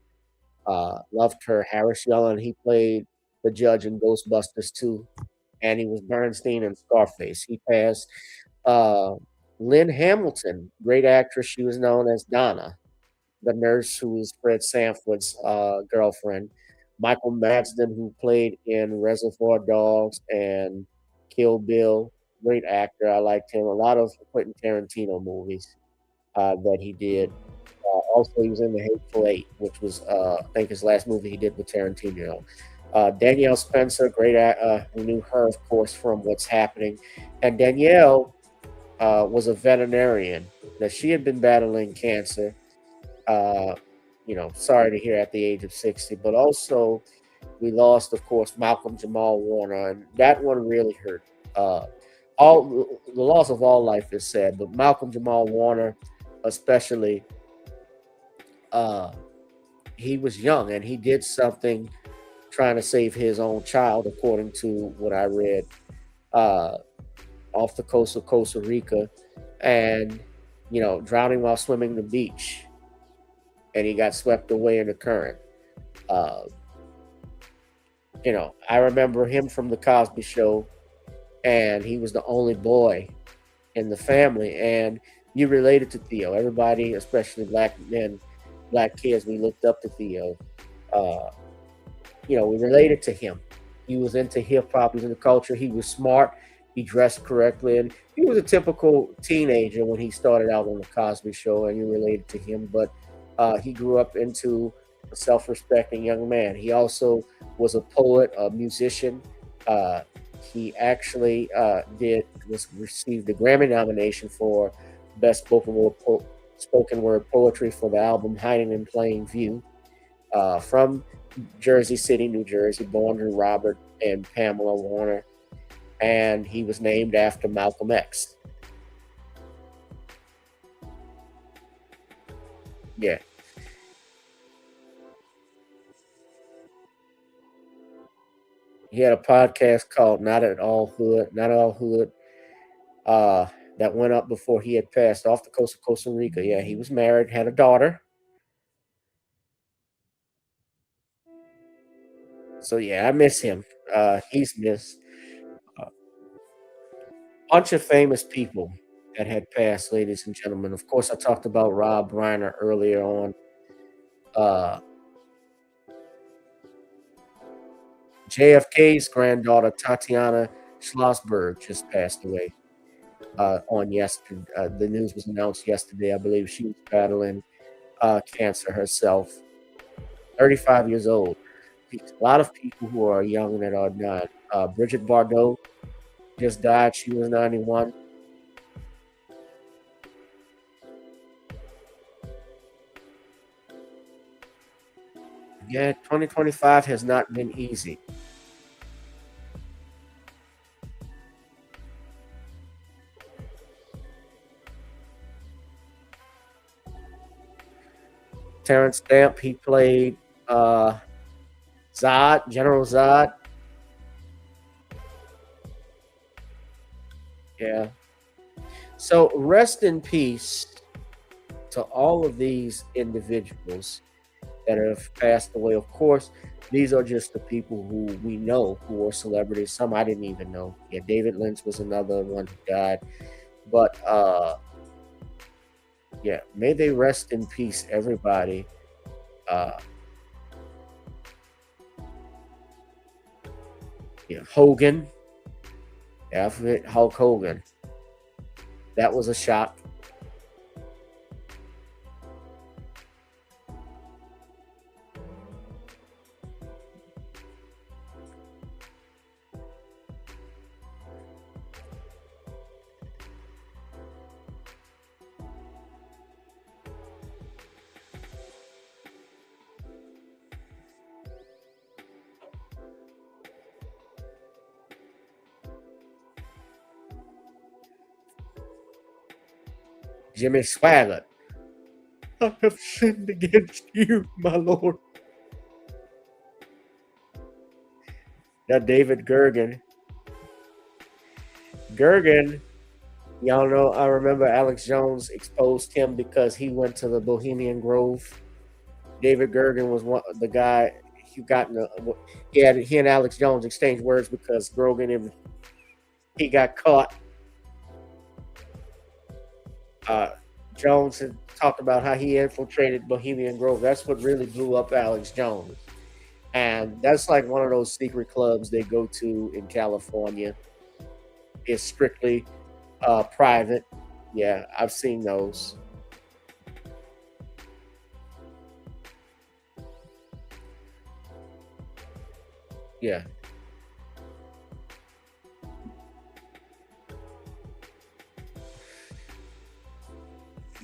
Loved her. Harris Yellen. He played the judge in Ghostbusters 2, and he was Bernstein in Scarface. He passed. Lynn Hamilton, great actress. She was known as Donna, the nurse who was Fred Sanford's girlfriend. Michael Madsen, who played in Reservoir Dogs and Kill Bill, great actor. I liked him. A lot of Quentin Tarantino movies that he did. Also, he was in The Hateful Eight, which was, I think, his last movie he did with Tarantino. Danielle Spencer, great. We knew her, of course, from What's Happening. And Danielle was a veterinarian. Now, she had been battling cancer. Sorry to hear at the age of 60. But also, we lost, of course, Malcolm Jamal Warner, and that one really hurt. The loss of all life is sad, but Malcolm Jamal Warner, especially, he was young and he did something trying to save his own child, according to what I read, off the coast of Costa Rica, and drowning while swimming the beach, and he got swept away in the current. I remember him from The Cosby Show, and he was the only boy in the family, and you related to Theo. Everybody, especially black men, black kids, we looked up to Theo. You know, we related to him. He was into hip hop, he was into culture, he was smart, he dressed correctly, and he was a typical teenager when he started out on the Cosby Show, and you related to him. But he grew up into a self-respecting young man. He also was a poet, a musician. He actually received a Grammy nomination for Best Spoken Word Poetry for the album Hiding in Plain View. From Jersey City, New Jersey, born to Robert and Pamela Warner, and he was named after Malcolm X. Yeah. He had a podcast called Not At All Hood, that went up before he had passed off the coast of Costa Rica. Yeah, he was married, had a daughter. So yeah, I miss him. He's missed. Bunch of famous people that had passed, ladies and gentlemen. Of course, I talked about Rob Reiner earlier on. JFK's granddaughter, Tatiana Schlossberg, just passed away on yesterday. The news was announced yesterday. I believe she was battling cancer herself. 35 years old. A lot of people who are young that are not. Bridget Bardot just died. She was 91. Yeah, 2025 has not been easy. Terrence Stamp, he played Zod, General Zod. Yeah. So rest in peace to all of these individuals that have passed away. Of course, these are just the people who we know who are celebrities. Some I didn't even know. Yeah, David Lynch was another one who died. But yeah, may they rest in peace, everybody. Yeah, Hogan. Yeah, I forget Hulk Hogan. That was a shock. Jimmy Swaggart. I have sinned against you, my Lord. Now, David Gergen. Gergen, y'all know, I remember Alex Jones exposed him because he went to the Bohemian Grove. David Gergen was the guy who got in he and Alex Jones exchanged words because Grogan, he got caught. Jones had talked about how he infiltrated Bohemian Grove. That's what really blew up Alex Jones. And that's like one of those secret clubs they go to in California. It's strictly private. Yeah, I've seen those. Yeah.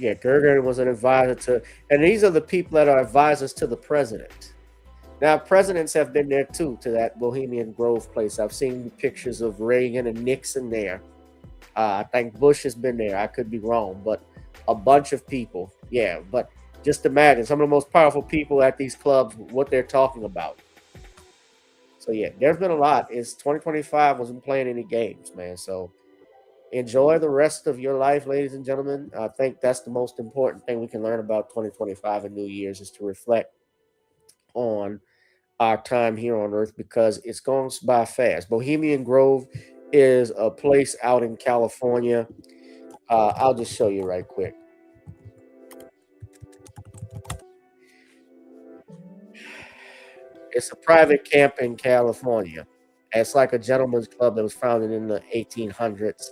Yeah, Gergen was an advisor to, and these are the people that are advisors to the president. Now, presidents have been there too, to that Bohemian Grove place. I've seen pictures of Reagan and Nixon there. I think Bush has been there. I could be wrong, but a bunch of people. Yeah, but just imagine some of the most powerful people at these clubs, what they're talking about. So yeah, there's been a lot. It's 2025 wasn't playing any games, man. So enjoy the rest of your life, ladies and gentlemen. I think that's the most important thing we can learn about 2025 and New Year's is to reflect on our time here on Earth because it's going by fast. Bohemian Grove is a place out in California. I'll just show you right quick. It's a private camp in California. It's like a gentleman's club that was founded in the 1800s.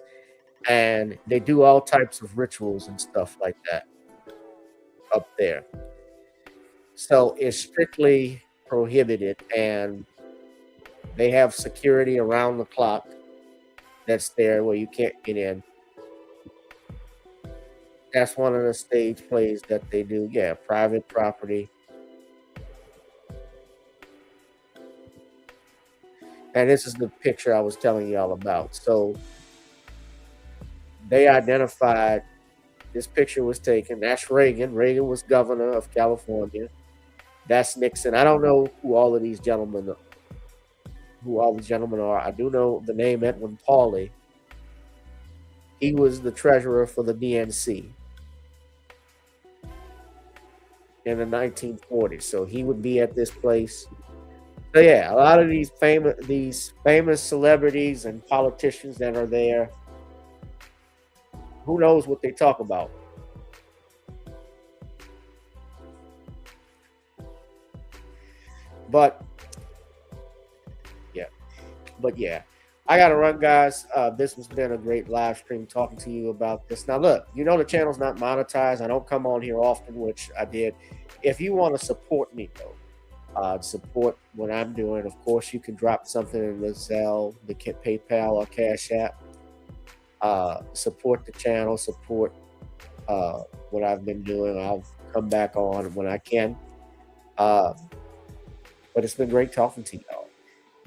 And they do all types of rituals and stuff like that up there. So it's strictly prohibited, and they have security around the clock that's there where you can't get in. That's one of the stage plays that they do. Yeah, private property. And this is the picture I was telling y'all about. So they identified, this picture was taken. That's Reagan. Reagan was governor of California. That's Nixon. I don't know who all of these gentlemen are. Who all the gentlemen are. I do know the name Edwin Pauley. He was the treasurer for the DNC in the 1940s. So he would be at this place. So yeah, a lot of these famous celebrities and politicians that are there, who knows what they talk about. But yeah, I gotta run, guys. This has been a great live stream talking to you about this. Now look, you know the channel's not monetized. I don't come on here often, which I did. If you want to support me though, support what I'm doing, of course you can drop something in the Zelle, the PayPal or Cash App. Support the channel, support what I've been doing. I'll come back on when I can. But it's been great talking to y'all.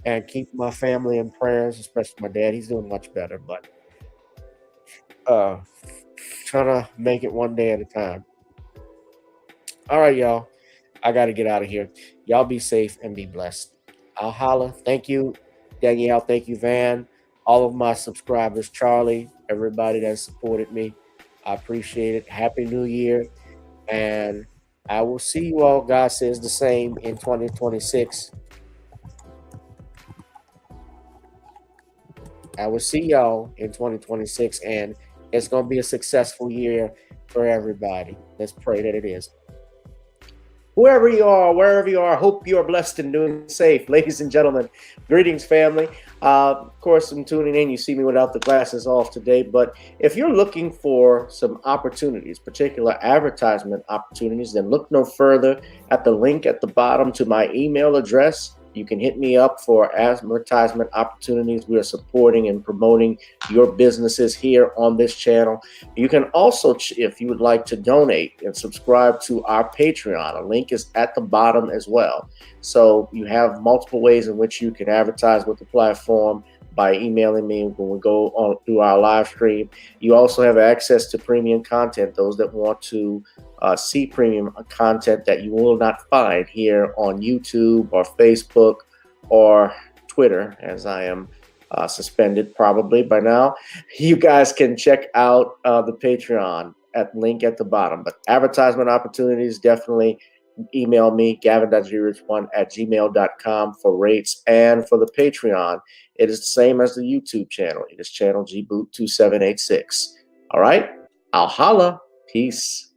And keep my family in prayers, especially my dad. He's doing much better, but trying to make it one day at a time. All right, y'all. I got to get out of here. Y'all be safe and be blessed. I'll holla. Thank you, Danielle. Thank you, Van. All of my subscribers, Charlie, everybody that supported me. I appreciate it. Happy New Year. And I will see you all, God says the same, in 2026. I will see y'all in 2026, and it's going to be a successful year for everybody. Let's pray that it is. Whoever you are, wherever you are, I hope you are blessed and doing safe. Ladies and gentlemen, greetings, family. Of course, I'm tuning in. You see me without the glasses off today, but if you're looking for some opportunities, particular advertisement opportunities, then look no further at the link at the bottom to my email address. You can hit me up for advertisement opportunities. We are supporting and promoting your businesses here on this channel. You can also, if you would like to donate and subscribe to our Patreon, a link is at the bottom as well. So you have multiple ways in which you can advertise with the platform by emailing me when we go on through our live stream. You also have access to premium content, those that want to see premium content that you will not find here on YouTube or Facebook or Twitter, as I am suspended probably by now. You guys can check out the Patreon at link at the bottom. But advertisement opportunities, definitely email me, gavin.grich1@gmail.com for rates. And for the Patreon, it is the same as the YouTube channel. It is channel GBoot2786. All right, I'll holla. Peace.